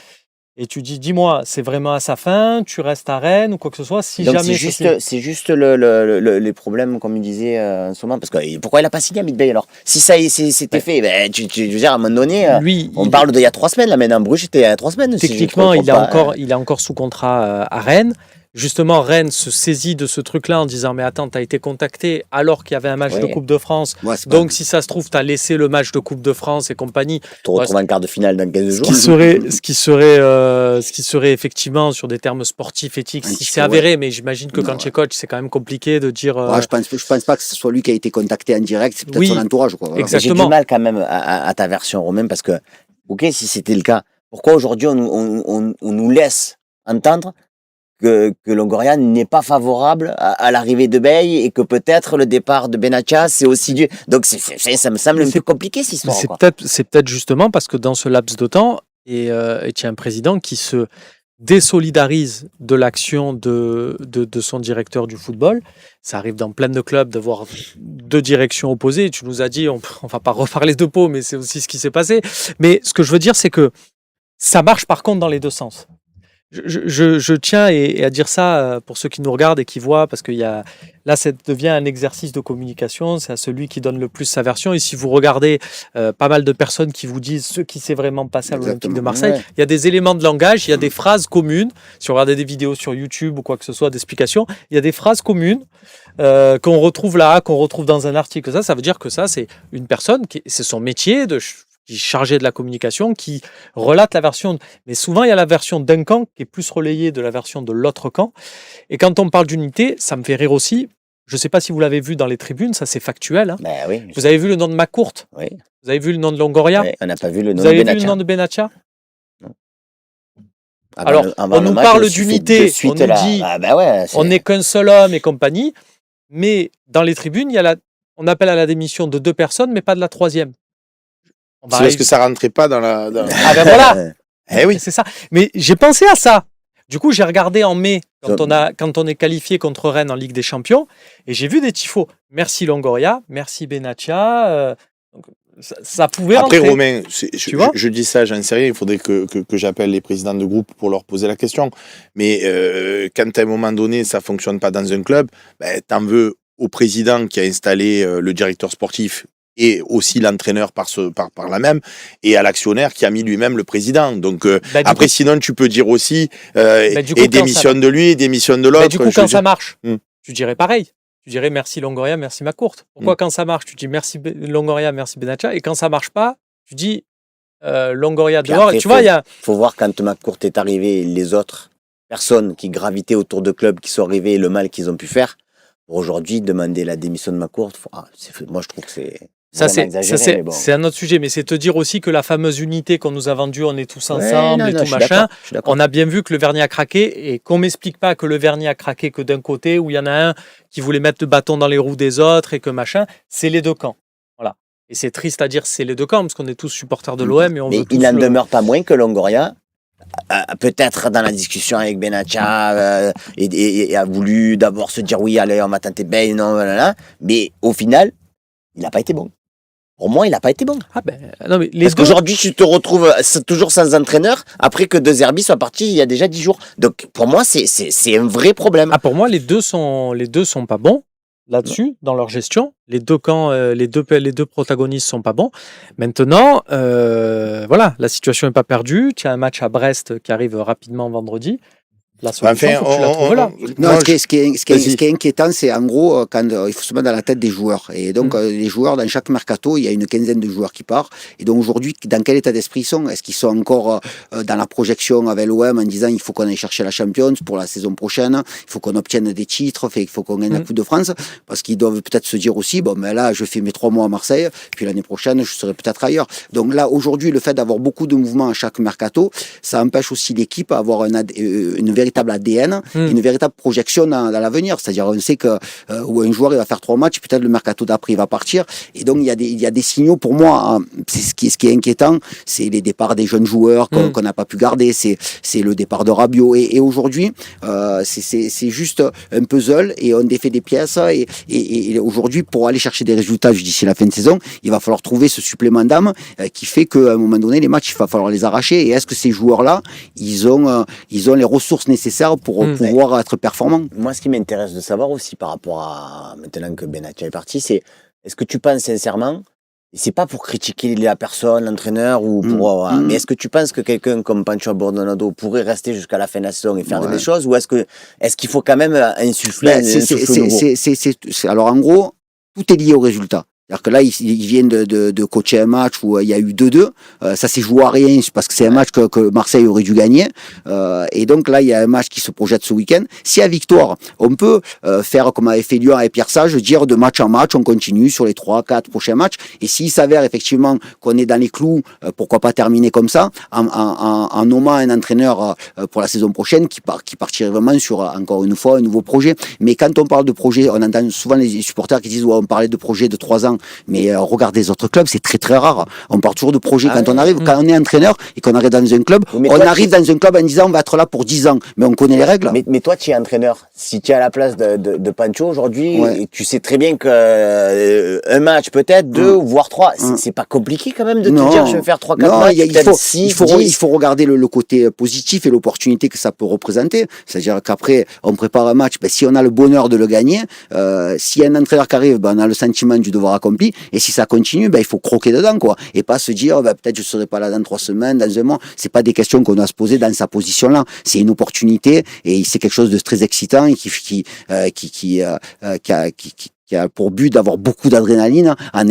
Speaker 4: Et tu dis, dis-moi, c'est vraiment à sa fin, tu restes à Rennes ou quoi que ce soit, si
Speaker 3: donc
Speaker 4: jamais...
Speaker 3: C'est juste les problèmes, comme il disait en ce moment, parce que pourquoi il n'a pas signé Abibay alors? Si ça c'était fait, ben, je veux dire, à un moment donné, on parle d'il y a 3 semaines, là maintenant, Bruges, c'était il y a 3 semaines.
Speaker 4: Techniquement, il est encore sous contrat à Rennes. Justement, Rennes se saisit de ce truc-là en disant « Mais attends, tu as été contacté alors qu'il y avait un match de Coupe de France. Donc, si ça se trouve, tu as laissé le match de Coupe de France et compagnie. »
Speaker 3: Tu te retrouves en quart de finale dans 15 jours.
Speaker 4: Ce qui serait effectivement, sur des termes sportifs, éthiques, si c'est avéré. Mais j'imagine que quand tu es coach, c'est quand même compliqué de dire...
Speaker 5: Je pense pas que ce soit lui qui a été contacté en direct. C'est peut-être son entourage, quoi. Voilà.
Speaker 4: Exactement.
Speaker 3: J'ai du mal quand même à ta version, Romain, parce que, ok, si c'était le cas, pourquoi aujourd'hui on nous laisse entendre que Longoria n'est pas favorable à l'arrivée de Bey et que peut-être le départ de Benatia, c'est aussi dû. Donc ça me semble un peu compliqué cette histoire.
Speaker 4: C'est peut-être justement parce que dans ce laps de temps, et tu as un président qui se désolidarise de l'action de son directeur du football. Ça arrive dans plein de clubs de voir deux directions opposées. Tu nous as dit, on va pas reparler de Pau, mais c'est aussi ce qui s'est passé. Mais ce que je veux dire, c'est que ça marche par contre dans les deux sens. Je tiens à dire ça pour ceux qui nous regardent et qui voient, parce que là, ça devient un exercice de communication. C'est à celui qui donne le plus sa version. Et si vous regardez pas mal de personnes qui vous disent ce qui s'est vraiment passé à l'Olympique de Marseille, il y a des éléments de langage, il y a des phrases communes. Si vous regardez des vidéos sur YouTube ou quoi que ce soit, d'explications, il y a des phrases communes qu'on retrouve là, qu'on retrouve dans un article. Ça veut dire que ça, c'est une personne, c'est son métier qui est chargé de la communication, qui relate la version. Mais souvent, il y a la version d'un camp qui est plus relayée de la version de l'autre camp. Et quand on parle d'unité, ça me fait rire aussi. Je ne sais pas si vous l'avez vu dans les tribunes, ça c'est factuel. Hein.
Speaker 3: Ben oui,
Speaker 4: vous avez vu le nom de McCourt?
Speaker 3: Oui.
Speaker 4: Vous avez vu le nom de Longoria?
Speaker 3: Oui, on n'a pas vu le nom
Speaker 4: vous
Speaker 3: de
Speaker 4: avez
Speaker 3: Benatia.
Speaker 4: vu le nom de Benatia?
Speaker 3: Non.
Speaker 4: Alors, on nous parle d'unité, on nous dit on n'est qu'un seul homme et compagnie, mais dans les tribunes, on appelle à la démission de 2 personnes, mais pas de la 3e.
Speaker 2: C'est parce que ça rentrait pas dans la...
Speaker 4: Ah ben voilà.
Speaker 2: Eh oui.
Speaker 4: C'est ça. Mais j'ai pensé à ça. Du coup, j'ai regardé en mai, quand on est qualifié contre Rennes en Ligue des Champions, et j'ai vu des tifos. Merci Longoria, merci Benatia. Ça pouvait
Speaker 2: Après,
Speaker 4: rentrer.
Speaker 2: Romain, je dis ça, j'en sais rien. Il faudrait que j'appelle les présidents de groupe pour leur poser la question. Mais quand à un moment donné, ça fonctionne pas dans un club, t'en veux au président qui a installé le directeur sportif et aussi l'entraîneur par là même, et à l'actionnaire qui a mis lui-même le président. Donc après, sinon, tu peux dire aussi et démissionne de lui, et démissionne de l'autre.
Speaker 4: Du coup, quand ça marche, tu dirais pareil. Tu dirais merci Longoria, merci McCourt. Pourquoi quand ça marche, tu dis merci Longoria, merci Benatia, et quand ça marche pas, tu dis Longoria dehors.
Speaker 3: Après, faut voir quand McCourt est arrivé, les autres personnes qui gravitaient autour de clubs qui sont arrivés, le mal qu'ils ont pu faire. Pour aujourd'hui, demander la démission de McCourt, moi je trouve que c'est...
Speaker 4: Ça, c'est un autre sujet, mais c'est te dire aussi que la fameuse unité qu'on nous a vendue, on est tous ensemble tout machin, on a bien vu que le vernis a craqué, et qu'on m'explique pas que le vernis a craqué que d'un côté, où il y en a un qui voulait mettre le bâton dans les roues des autres, et que machin, c'est les deux camps. Voilà. Et c'est triste à dire c'est les deux camps, parce qu'on est tous supporters de l'OM.
Speaker 3: Mais il n'en demeure pas moins que Longoria, peut-être dans la discussion avec Benatia, et a voulu d'abord se dire oui, allez, on va tenter Ben, non, mais au final, il n'a pas été bon. Pour moi, il n'a pas été bon.
Speaker 4: Non, mais
Speaker 3: parce qu'aujourd'hui, tu te retrouves toujours sans entraîneur après que De Zerbi soit parti il y a déjà 10 jours. Donc, pour moi, c'est un vrai problème.
Speaker 4: Pour moi, les deux sont pas bons là-dessus, dans leur gestion. Les deux camps, les deux protagonistes sont pas bons. Maintenant, voilà, la situation n'est pas perdue. Tu as un match à Brest qui arrive rapidement vendredi. La solution, faut que tu la trouves là.
Speaker 5: Non, ce qui est inquiétant, c'est en gros quand il faut se mettre dans la tête des joueurs. Et donc, les joueurs, dans chaque mercato, il y a une quinzaine de joueurs qui partent. Et donc, aujourd'hui, dans quel état d'esprit ils sont? Est-ce qu'ils sont encore dans la projection avec l'OM en disant il faut qu'on aille chercher la Champions pour la saison prochaine, il faut qu'on obtienne des titres, il faut qu'on gagne la Coupe de France? Parce qu'ils doivent peut-être se dire aussi, bon, mais là, je fais mes 3 mois à Marseille, puis l'année prochaine, je serai peut-être ailleurs. Donc là, aujourd'hui, le fait d'avoir beaucoup de mouvements à chaque mercato, ça empêche aussi l'équipe à avoir une véritable ADN, une véritable projection dans l'avenir. C'est-à-dire, on sait que où un joueur il va faire 3 matchs, peut-être le mercato d'après il va partir. Et donc il y a des signaux pour moi. C'est ce qui est inquiétant, c'est les départs des jeunes joueurs qu'on n'a pas pu garder. C'est le départ de Rabiot. Et aujourd'hui, c'est juste un puzzle et on défait des pièces. Et aujourd'hui, pour aller chercher des résultats d'ici la fin de saison, il va falloir trouver ce supplément d'âme qui fait qu'à un moment donné, les matchs, il va falloir les arracher. Et est-ce que ces joueurs-là, ils ont les ressources nécessaires pour pouvoir être performants?
Speaker 3: Moi, ce qui m'intéresse de savoir aussi par rapport à maintenant que Benatia est parti, c'est est-ce que tu penses sincèrement, et c'est pas pour critiquer la personne, l'entraîneur, ou pour, mais est-ce que tu penses que quelqu'un comme Pancho Bordonado pourrait rester jusqu'à la fin de la saison et faire des choses, ou est-ce qu'il faut quand même insuffler un souffle nouveau?
Speaker 5: Alors en gros, tout est lié au résultat. C'est-à-dire que là, ils viennent de coacher un match où il y a eu 2-2. Ça s'est joué à rien parce que c'est un match que Marseille aurait dû gagner. Et donc là, il y a un match qui se projette ce week-end. Si à victoire, on peut faire comme avait fait Lyon avec Pierre Sage, dire de match en match, on continue sur les 3-4 prochains matchs. Et s'il s'avère effectivement qu'on est dans les clous, pourquoi pas terminer comme ça, en nommant un entraîneur pour la saison prochaine qui partirait vraiment sur, encore une fois, un nouveau projet. Mais quand on parle de projet, on entend souvent les supporters qui disent on parlait de projet de 3 ans. important. Mais regarder les autres clubs, c'est très très rare. On part toujours de projet quand on arrive, quand on est entraîneur et qu'on arrive dans un club, on arrive dans un club en disant on va être là pour 10 ans. Mais on connaît les règles.
Speaker 3: Mais toi, tu es entraîneur. Si tu es à la place de Pancho aujourd'hui, et tu sais très bien que un match, peut-être 2, voire 3, c'est pas compliqué quand même de te dire je vais faire 3-4 matchs.
Speaker 5: Il faut regarder le côté positif et l'opportunité que ça peut représenter. C'est-à-dire qu'après, on prépare un match, si on a le bonheur de le gagner, s'il y a un entraîneur qui arrive, on a le sentiment du devoir accompli, et si ça continue, il faut croquer dedans, quoi. Et pas se dire, peut-être je serai pas là dans 3 semaines, dans un mois. C'est pas des questions qu'on doit se poser dans sa position-là. C'est une opportunité, et c'est quelque chose de très excitant, et qui a pour but d'avoir beaucoup d'adrénaline en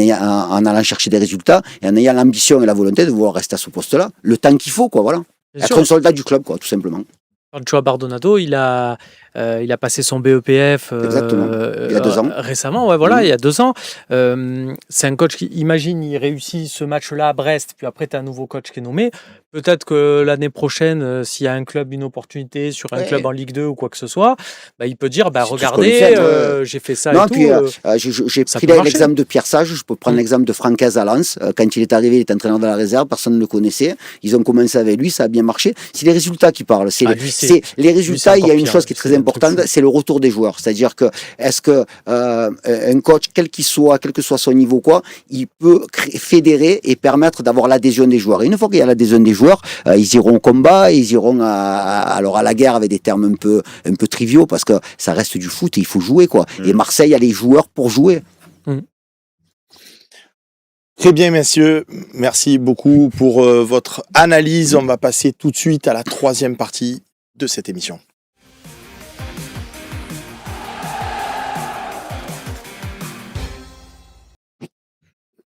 Speaker 5: allant chercher des résultats et en ayant l'ambition et la volonté de vouloir rester à ce poste-là, le temps qu'il faut, quoi, voilà. Être un soldat du club, quoi, tout simplement.
Speaker 4: Pancho Bardonado, il a passé son BEPF
Speaker 5: il y a 2 ans.
Speaker 4: Récemment, il y a 2 ans. C'est un coach qui, imagine, il réussit ce match-là à Brest, puis après, tu as un nouveau coach qui est nommé. Peut-être que l'année prochaine, s'il y a un club, une opportunité sur un club en Ligue 2 ou quoi que ce soit, il peut dire, regardez, j'ai fait ça et tout.
Speaker 5: J'ai pris l'exemple de Pierre Sage, je peux prendre l'exemple de Francaise à Lens. Quand il est arrivé, il était entraîneur de la réserve, personne ne le connaissait. Ils ont commencé avec lui, ça a bien marché. C'est les résultats qui parlent. Les résultats, il y a une chose qui est très importante, c'est le retour des joueurs. C'est-à-dire que, est-ce que un coach, quel que soit son niveau, il peut fédérer et permettre d'avoir l'adhésion des joueurs. Et une fois qu'il y a l'adhésion des joueurs, ils iront au combat, ils iront à la guerre avec des termes un peu triviaux, parce que ça reste du foot et il faut jouer, quoi. Et Marseille a les joueurs pour jouer.
Speaker 2: Très bien, messieurs. Merci beaucoup pour votre analyse. On va passer tout de suite à la 3e partie de cette émission.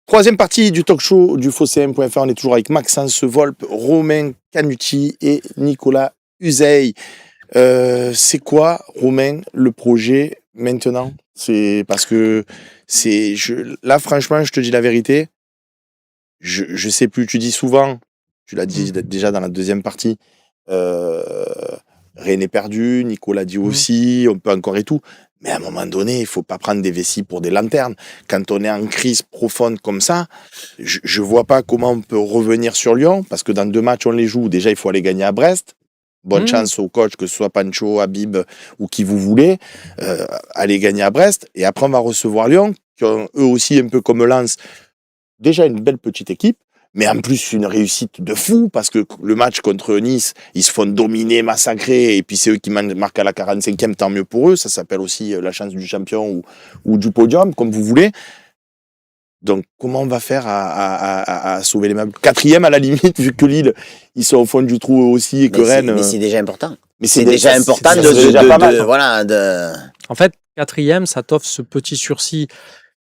Speaker 2: Troisième partie du talk show du Phocéen.fr. On est toujours avec Maxence Volpe, Romain Canuti et Nicolas Uzeil. C'est quoi, Romain, le projet maintenant? C'est parce que là, franchement, je te dis la vérité. Je sais plus. Tu dis souvent, tu l'as dit déjà dans la 2e partie, rien n'est perdu. Nicolas dit aussi, on peut encore et tout. Mais à un moment donné, il faut pas prendre des vessies pour des lanternes. Quand on est en crise profonde comme ça, je vois pas comment on peut revenir sur Lyon, parce que dans 2 matchs, on les joue. Déjà, il faut aller gagner à Brest. Bonne chance au coach, que ce soit Pancho, Habib ou qui vous voulez. Aller gagner à Brest. Et après, on va recevoir Lyon, qui ont eux aussi, un peu comme Lens, déjà une belle petite équipe. Mais en plus, une réussite de fou, parce que le match contre Nice, ils se font dominer, massacrer, et puis c'est eux qui marquent à la 45e, tant mieux pour eux. Ça s'appelle aussi la chance du champion ou du podium, comme vous voulez. Donc, comment on va faire à sauver les meubles? 4e à la limite, vu que Lille, ils sont au fond du trou aussi, et que Rennes...
Speaker 3: Mais c'est déjà important.
Speaker 2: Mais
Speaker 3: c'est déjà important
Speaker 4: En fait, 4e, ça t'offre ce petit sursis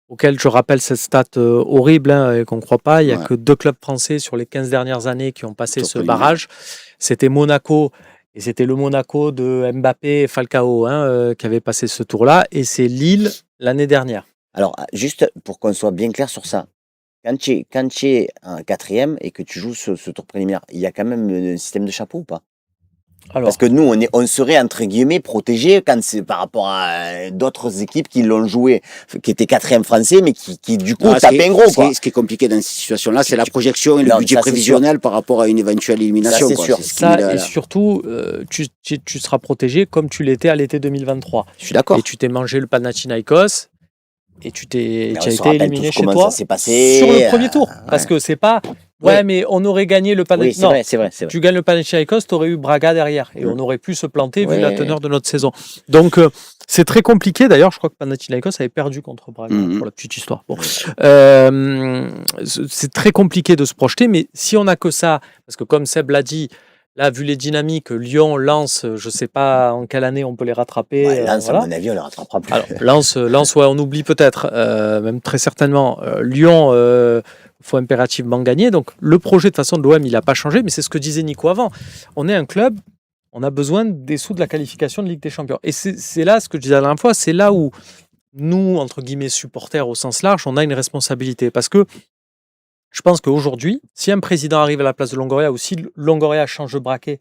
Speaker 4: auquel je rappelle cette stat horrible et qu'on ne croit pas. Il n'y a que 2 clubs français sur les 15 dernières années qui ont passé ce barrage. C'était Monaco, et c'était le Monaco de Mbappé et Falcao qui avait passé ce tour-là, et c'est Lille l'année dernière.
Speaker 3: Alors, juste pour qu'on soit bien clair sur ça, quand tu es en 4e et que tu joues ce tour préliminaire, il y a quand même un système de chapeau ou pas?
Speaker 4: Alors,
Speaker 3: parce que nous, on serait entre guillemets protégés quand c'est par rapport à d'autres équipes qui l'ont joué, qui étaient 4e français, mais qui du coup tapent un gros.
Speaker 5: Ce qui est compliqué dans cette situation-là, c'est la projection et le budget prévisionnel par rapport à une éventuelle élimination.
Speaker 3: Ça, c'est sûr.
Speaker 4: Ça, et surtout, tu seras protégé comme tu l'étais à l'été 2023.
Speaker 5: Je suis d'accord.
Speaker 4: Et tu t'es mangé le Panathinaikos. Et tu as été éliminé chez toi
Speaker 3: ça s'est passé
Speaker 4: sur le premier tour. Parce que c'est pas... mais on aurait gagné le Panathinaikos.
Speaker 3: Oui, c'est vrai.
Speaker 4: Tu gagnes le Panathinaikos, tu aurais eu Braga derrière. Et on aurait pu se planter vu la teneur de notre saison. Donc, c'est très compliqué. D'ailleurs, je crois que Panathinaikos avait perdu contre Braga, pour la petite histoire. Bon. C'est très compliqué de se projeter. Mais si on n'a que ça, parce que comme Seb l'a dit, là, vu les dynamiques, Lyon, Lens, je ne sais pas en quelle année on peut les rattraper.
Speaker 3: Lens, à mon avis, on ne les rattrapera plus.
Speaker 4: Alors, Lens, on oublie peut-être, même très certainement. Lyon, faut impérativement gagner. Donc, le projet, de toute façon, de l'OM, il n'a pas changé, mais c'est ce que disait Nico avant. On est un club, on a besoin des sous de la qualification de Ligue des Champions. Et c'est là, ce que je disais la dernière fois, c'est là où nous, entre guillemets, supporters au sens large, on a une responsabilité. Parce que je pense qu'aujourd'hui, si un président arrive à la place de Longoria ou si Longoria change de braquet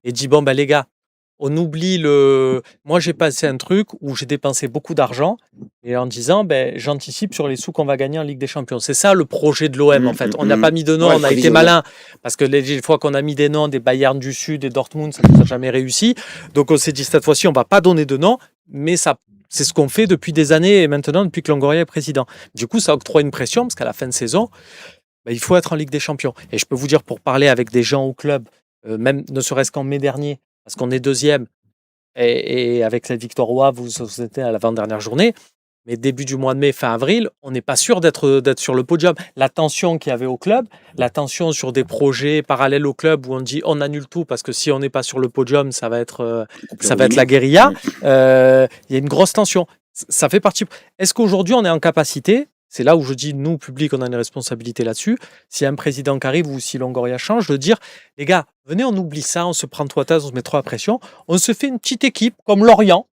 Speaker 4: et dit, bon, ben les gars, on oublie Moi, j'ai passé un truc où j'ai dépensé beaucoup d'argent et en disant, j'anticipe sur les sous qu'on va gagner en Ligue des Champions. C'est ça le projet de l'OM, en fait. On n'a pas mis de nom, on a été malin parce que les fois qu'on a mis des noms, des Bayern du Sud et Dortmund, ça ne nous a jamais réussi. Donc, on s'est dit, cette fois-ci, on ne va pas donner de nom, mais ça. C'est ce qu'on fait depuis des années et maintenant, depuis que Longoria est président. Du coup, ça octroie une pression parce qu'à la fin de saison, il faut être en Ligue des Champions. Et je peux vous dire, pour parler avec des gens au club, même ne serait-ce qu'en mai dernier, parce qu'on est deuxième, et avec cette victoire au Havre, vous étiez à l'avant-dernière journée, mais début du mois de mai, fin avril, on n'est pas sûr d'être sur le podium. La tension qu'il y avait au club, la tension sur des projets parallèles au club où on dit on annule tout parce que si on n'est pas sur le podium, ça va être la guérilla. Il y a une grosse tension. Ça fait partie. Est-ce qu'aujourd'hui, on est en capacité? C'est là où je dis, nous, public, on a une responsabilité là-dessus. S'il y a un président qui arrive ou si Longoria change, de dire, les gars, venez, on oublie ça, on se prend 3 tasses, on se met trop à pression. On se fait une petite équipe, comme Lorient.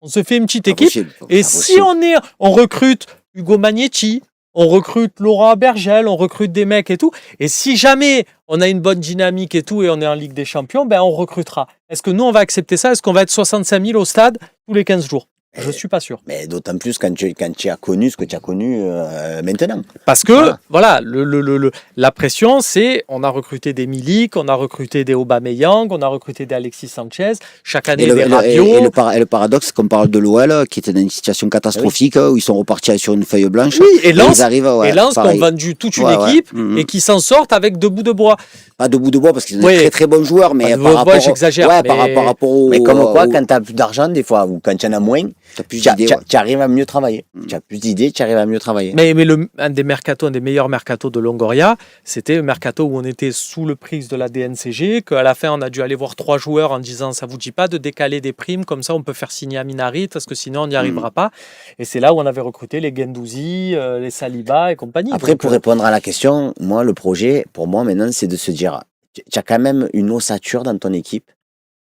Speaker 4: On se fait une petite équipe. Et si on recrute Hugo Magnetti, on recrute Laurent Bergel, on recrute des mecs et tout. Et si jamais on a une bonne dynamique et tout, et on est en Ligue des Champions, on recrutera. Est-ce que nous, on va accepter ça? Est-ce qu'on va être 65 000 au stade tous les 15 jours? Je ne suis pas sûr.
Speaker 3: Mais d'autant plus quand tu as connu ce que tu as connu maintenant.
Speaker 4: Parce que, voilà, la pression, c'est on a recruté des Milik, on a recruté des Aubameyang, on a recruté des Alexis Sanchez, chaque année des Rabiot.
Speaker 5: Et le paradoxe, c'est qu'on parle de l'OL, qui était dans une situation catastrophique, où ils sont repartis sur une feuille blanche.
Speaker 4: Oui, et Lens, qui ont vendu toute une équipe et qui s'en sortent avec 2 bouts de bois.
Speaker 5: Pas 2 bouts de bois, parce qu'ils ont des très très bons joueurs, mais
Speaker 4: par rapport, j'exagère.
Speaker 5: Par rapport au...
Speaker 3: Mais comme quoi, quand tu as plus d'argent, des fois, ou quand tu en as moins, tu arrives à mieux travailler. Tu as plus d'idées, tu arrives à mieux travailler.
Speaker 4: Mais un des meilleurs mercatos de Longoria, c'était le mercato où on était sous le prix de la DNCG, qu'à la fin, on a dû aller voir 3 joueurs en disant, ça vous dit pas de décaler des primes, comme ça, on peut faire signer Amin Harit, parce que sinon, on n'y arrivera pas. Et c'est là où on avait recruté les Guendouzi, les Saliba et compagnie.
Speaker 3: Après, pour répondre à la question, moi, le projet, pour moi, maintenant, c'est de se dire, tu as quand même une ossature dans ton équipe.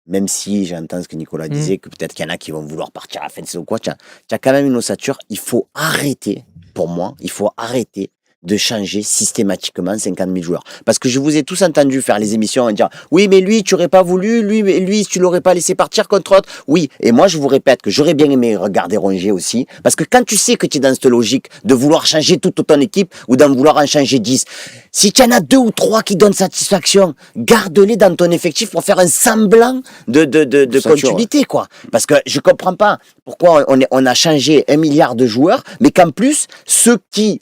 Speaker 3: Même si j'entends ce que Nicolas disait, que peut-être qu'il y en a qui vont vouloir partir à la fin de saison ou quoi, tu as quand même une ossature. Il faut arrêter, pour moi, de changer systématiquement 50 000 joueurs. Parce que je vous ai tous entendu faire les émissions et dire « Oui, mais lui, tu n'aurais pas voulu, lui, tu l'aurais pas laissé partir contre autre. » Oui, et moi, je vous répète que j'aurais bien aimé regarder Rongier aussi. Parce que quand tu sais que tu es dans cette logique de vouloir changer toute ton équipe ou d'en vouloir en changer 10, si tu en as 2 ou 3 qui donnent satisfaction, garde-les dans ton effectif pour faire un semblant de continuité, quoi. Parce que je comprends pas pourquoi on a changé 1 milliard de joueurs, mais qu'en plus, ceux qui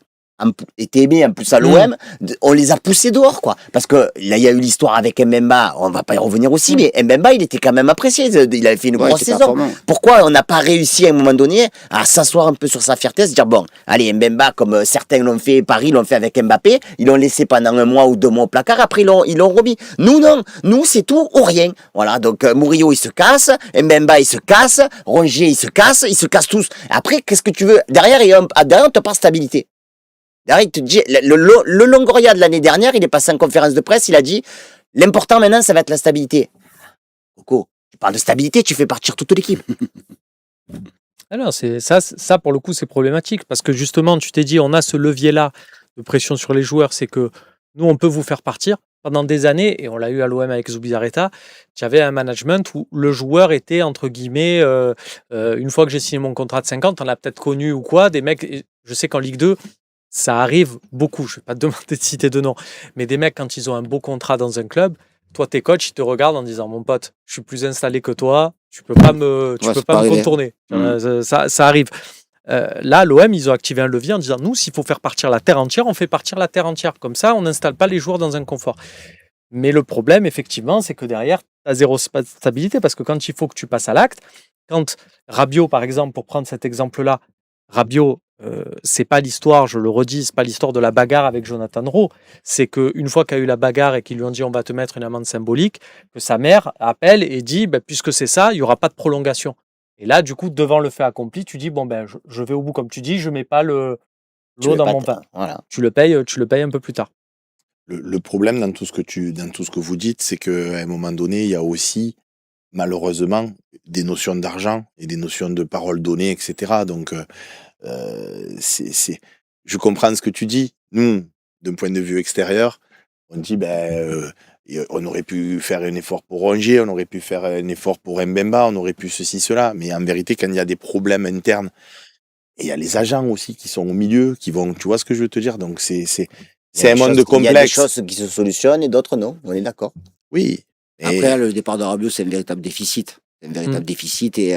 Speaker 3: étaient aimés en plus à l'OM, on les a poussés dehors, quoi. Parce que là, il y a eu l'histoire avec Mbemba, on va pas y revenir aussi, mais Mbemba, il était quand même apprécié, il avait fait une grosse saison. Pourquoi on n'a pas réussi à un moment donné à s'asseoir un peu sur sa fierté, se dire, bon, allez, Mbemba, comme certains l'ont fait, Paris l'ont fait avec Mbappé, ils l'ont laissé pendant 1 mois ou 2 mois au placard, après ils l'ont remis. Nous, non, nous, c'est tout ou rien. Voilà, donc Murillo, il se casse, Mbemba, il se casse, Rongier, ils se cassent tous. Après, qu'est-ce que tu veux? Derrière, on te parle stabilité. Derrière, il te dit, le Longoria de l'année dernière, il est passé en conférence de presse, il a dit, l'important maintenant, ça va être la stabilité. Coco, tu parles de stabilité, tu fais partir toute l'équipe.
Speaker 4: Alors, ça, pour le coup, c'est problématique, parce que justement, tu t'es dit, on a ce levier-là de pression sur les joueurs, c'est que nous, on peut vous faire partir. Pendant des années, et on l'a eu à l'OM avec Zubizarreta, tu avais un management où le joueur était, entre guillemets, une fois que j'ai signé mon contrat de 50, on a peut-être connu ou quoi, des mecs, je sais qu'en Ligue 2, ça arrive beaucoup, je ne vais pas te demander de citer de noms, mais des mecs, quand ils ont un beau contrat dans un club, toi, tes coachs, ils te regardent en disant, mon pote, je suis plus installé que toi, tu peux pas me contourner. Ça arrive. Là, l'OM, ils ont activé un levier en disant, nous, s'il faut faire partir la terre entière, on fait partir la terre entière. Comme ça, on n'installe pas les joueurs dans un confort. Mais le problème, effectivement, c'est que derrière, tu as zéro stabilité, parce que quand il faut que tu passes à l'acte, quand Rabiot, par exemple, pour prendre cet exemple-là, Rabiot, c'est pas l'histoire, je le redis, c'est pas l'histoire de la bagarre avec Jonathan Rowe. C'est qu'une fois qu'il y a eu la bagarre et qu'ils lui ont dit on va te mettre une amende symbolique, que sa mère appelle et dit puisque c'est ça, il n'y aura pas de prolongation. Et là, du coup, devant le fait accompli, tu dis je vais au bout, comme tu dis, je mets pas l'eau dans mon pain. Voilà. Tu le payes un peu plus tard.
Speaker 2: Le problème dans tout ce que vous dites, c'est qu'à un moment donné, il y a aussi malheureusement des notions d'argent et des notions de parole donnée, etc. Donc je comprends ce que tu dis. Nous, d'un point de vue extérieur, on dit Et on aurait pu faire un effort pour Rongier, on aurait pu faire un effort pour Mbemba, on aurait pu ceci, cela. Mais en vérité, quand il y a des problèmes internes, et il y a les agents aussi qui sont au milieu, qui vont, tu vois ce que je veux te dire? Donc c'est un monde de complexe.
Speaker 3: Il y a des choses qui se solutionnent et d'autres non, on est d'accord.
Speaker 2: Oui.
Speaker 5: Après, le départ de Rabiot, c'est un véritable déficit. C'est un véritable déficit et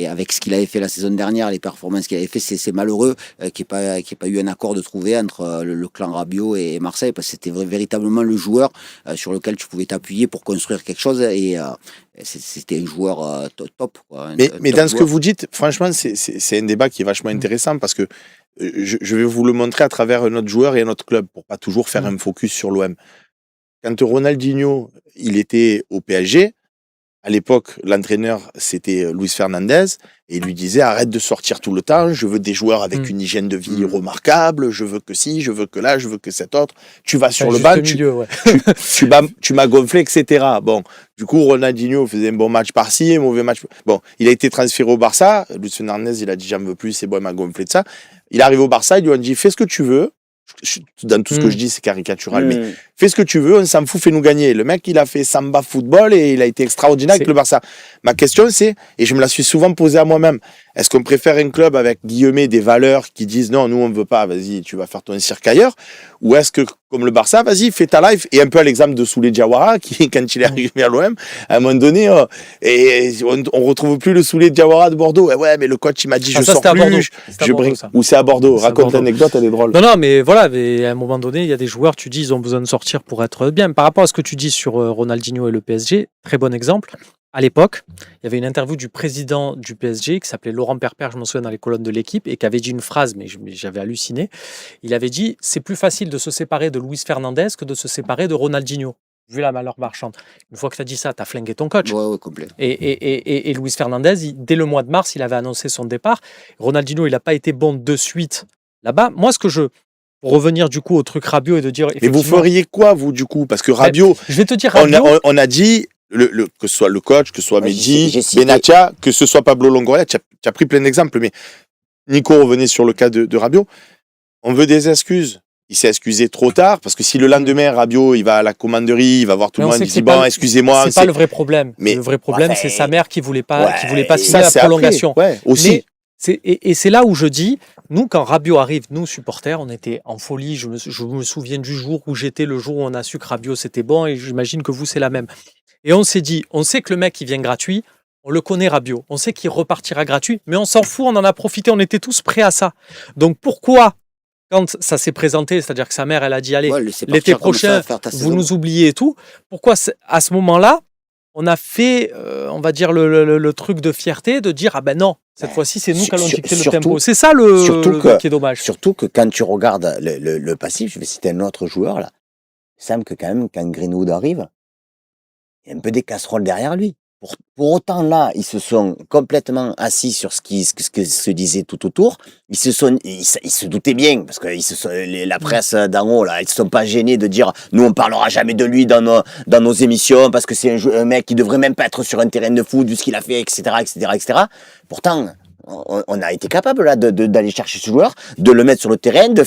Speaker 5: avec ce qu'il avait fait la saison dernière, les performances qu'il avait fait, c'est malheureux qu'il n'y ait pas eu un accord de trouver entre le clan Rabiot et Marseille, parce que c'était véritablement le joueur sur lequel tu pouvais t'appuyer pour construire quelque chose et c'était un joueur top. Quoi,
Speaker 2: mais dans ce que vous dites, franchement, c'est un débat qui est vachement intéressant parce que je vais vous le montrer à travers un autre joueur et un autre club pour pas toujours faire un focus sur l'OM. Quand Ronaldinho, il était au PSG, à l'époque, l'entraîneur, c'était Luis Fernandez, et il lui disait, arrête de sortir tout le temps, je veux des joueurs avec une hygiène de vie remarquable, je veux que ci, je veux que là, je veux que cet autre. Tu vas sur le banc, tu m'as gonflé, etc. Bon, du coup, Ronaldinho faisait un bon match par-ci, un mauvais match. Bon, il a été transféré au Barça, Luis Fernandez, il a dit, j'en veux plus, c'est bon, il m'a gonflé de ça. Il arrive au Barça, ils lui ont dit, fais ce que tu veux. Dans tout ce que je dis, c'est caricatural, mais fais ce que tu veux, on s'en fout, fais-nous gagner. Le mec, il a fait Samba Football et il a été extraordinaire avec le Barça. Ma question, c'est, et je me la suis souvent posée à moi-même, est-ce qu'on préfère un club avec, guillemets, des valeurs qui disent non, nous on ne veut pas, vas-y, tu vas faire ton cirque ailleurs, ou est-ce que, comme le Barça, vas-y, fais ta life, et un peu à l'exemple de Souley Diawara, qui, quand il est arrivé à l'OM, à un moment donné, et on retrouve plus le Souley Diawara de Bordeaux. Ouais, mais le coach, il m'a dit, je sors plus, ou c'est à Bordeaux. Raconte l'anecdote, elle est drôle.
Speaker 4: Non, mais voilà, mais à un moment donné, il y a des joueurs, tu dis, ils ont besoin de sortir pour être bien. Par rapport à ce que tu dis sur Ronaldinho et le PSG, très bon exemple. À l'époque, il y avait une interview du président du PSG qui s'appelait Laurent Perper, je m'en souviens, dans les colonnes de l'Équipe, et qui avait dit une phrase, mais j'avais halluciné. Il avait dit, c'est plus facile de se séparer de Luis Fernandez que de se séparer de Ronaldinho, vu la malheur marchande. Une fois que tu as dit ça, tu as flingué ton coach.
Speaker 5: Ouais, complet.
Speaker 4: Et Luis Fernandez, dès le mois de mars, il avait annoncé son départ. Ronaldinho, il n'a pas été bon de suite là-bas. Moi, pour revenir du coup au truc Rabiot et de dire...
Speaker 2: Mais vous feriez quoi, vous, du coup? Parce que Rabiot,
Speaker 4: je vais te dire, Rabiot,
Speaker 2: on a dit... que ce soit le coach, que ce soit Mehdi, Benatia, que ce soit Pablo Longoria, tu as pris plein d'exemples, mais Nico revenait sur le cas de Rabiot. On veut des excuses. Il s'est excusé trop tard, parce que si le lendemain, Rabiot, il va à la commanderie, il va voir tout le monde, il dit bon, excusez-moi.
Speaker 4: C'est pas le vrai problème. Mais le vrai problème, c'est sa mère qui voulait pas signer la prolongation.
Speaker 2: Ouais, aussi.
Speaker 4: Et c'est là où je dis, nous, quand Rabiot arrive, nous, supporters, on était en folie. Je me souviens du jour où j'étais, le jour où on a su que Rabiot, c'était bon, et j'imagine que vous, c'est la même. Et on s'est dit, on sait que le mec, il vient gratuit, on le connaît Rabiot, on sait qu'il repartira gratuit, mais on s'en fout, on en a profité, on était tous prêts à ça. Donc pourquoi, quand ça s'est présenté, c'est-à-dire que sa mère, elle a dit, allez, l'été prochain, vous nous oubliez et tout, pourquoi à ce moment-là, on a fait, on va dire, le truc de fierté, de dire, ah ben non, cette fois-ci, c'est nous qui allons dicter le tempo. C'est ça le truc qui est dommage.
Speaker 3: Surtout que quand tu regardes le passif, je vais citer un autre joueur, là, il semble que quand même, quand Greenwood arrive, il y a un peu des casseroles derrière lui. Pour autant, là, ils se sont complètement assis sur ce qui se disait tout autour. Ils se doutaient bien, parce que la presse d'en haut, là, ils se sont pas gênés de dire, nous, on parlera jamais de lui dans nos émissions, parce que c'est un mec qui devrait même pas être sur un terrain de foot, vu ce qu'il a fait, etc., etc., etc. Pourtant, on a été capable là d'aller chercher ce joueur, de le mettre sur le terrain, de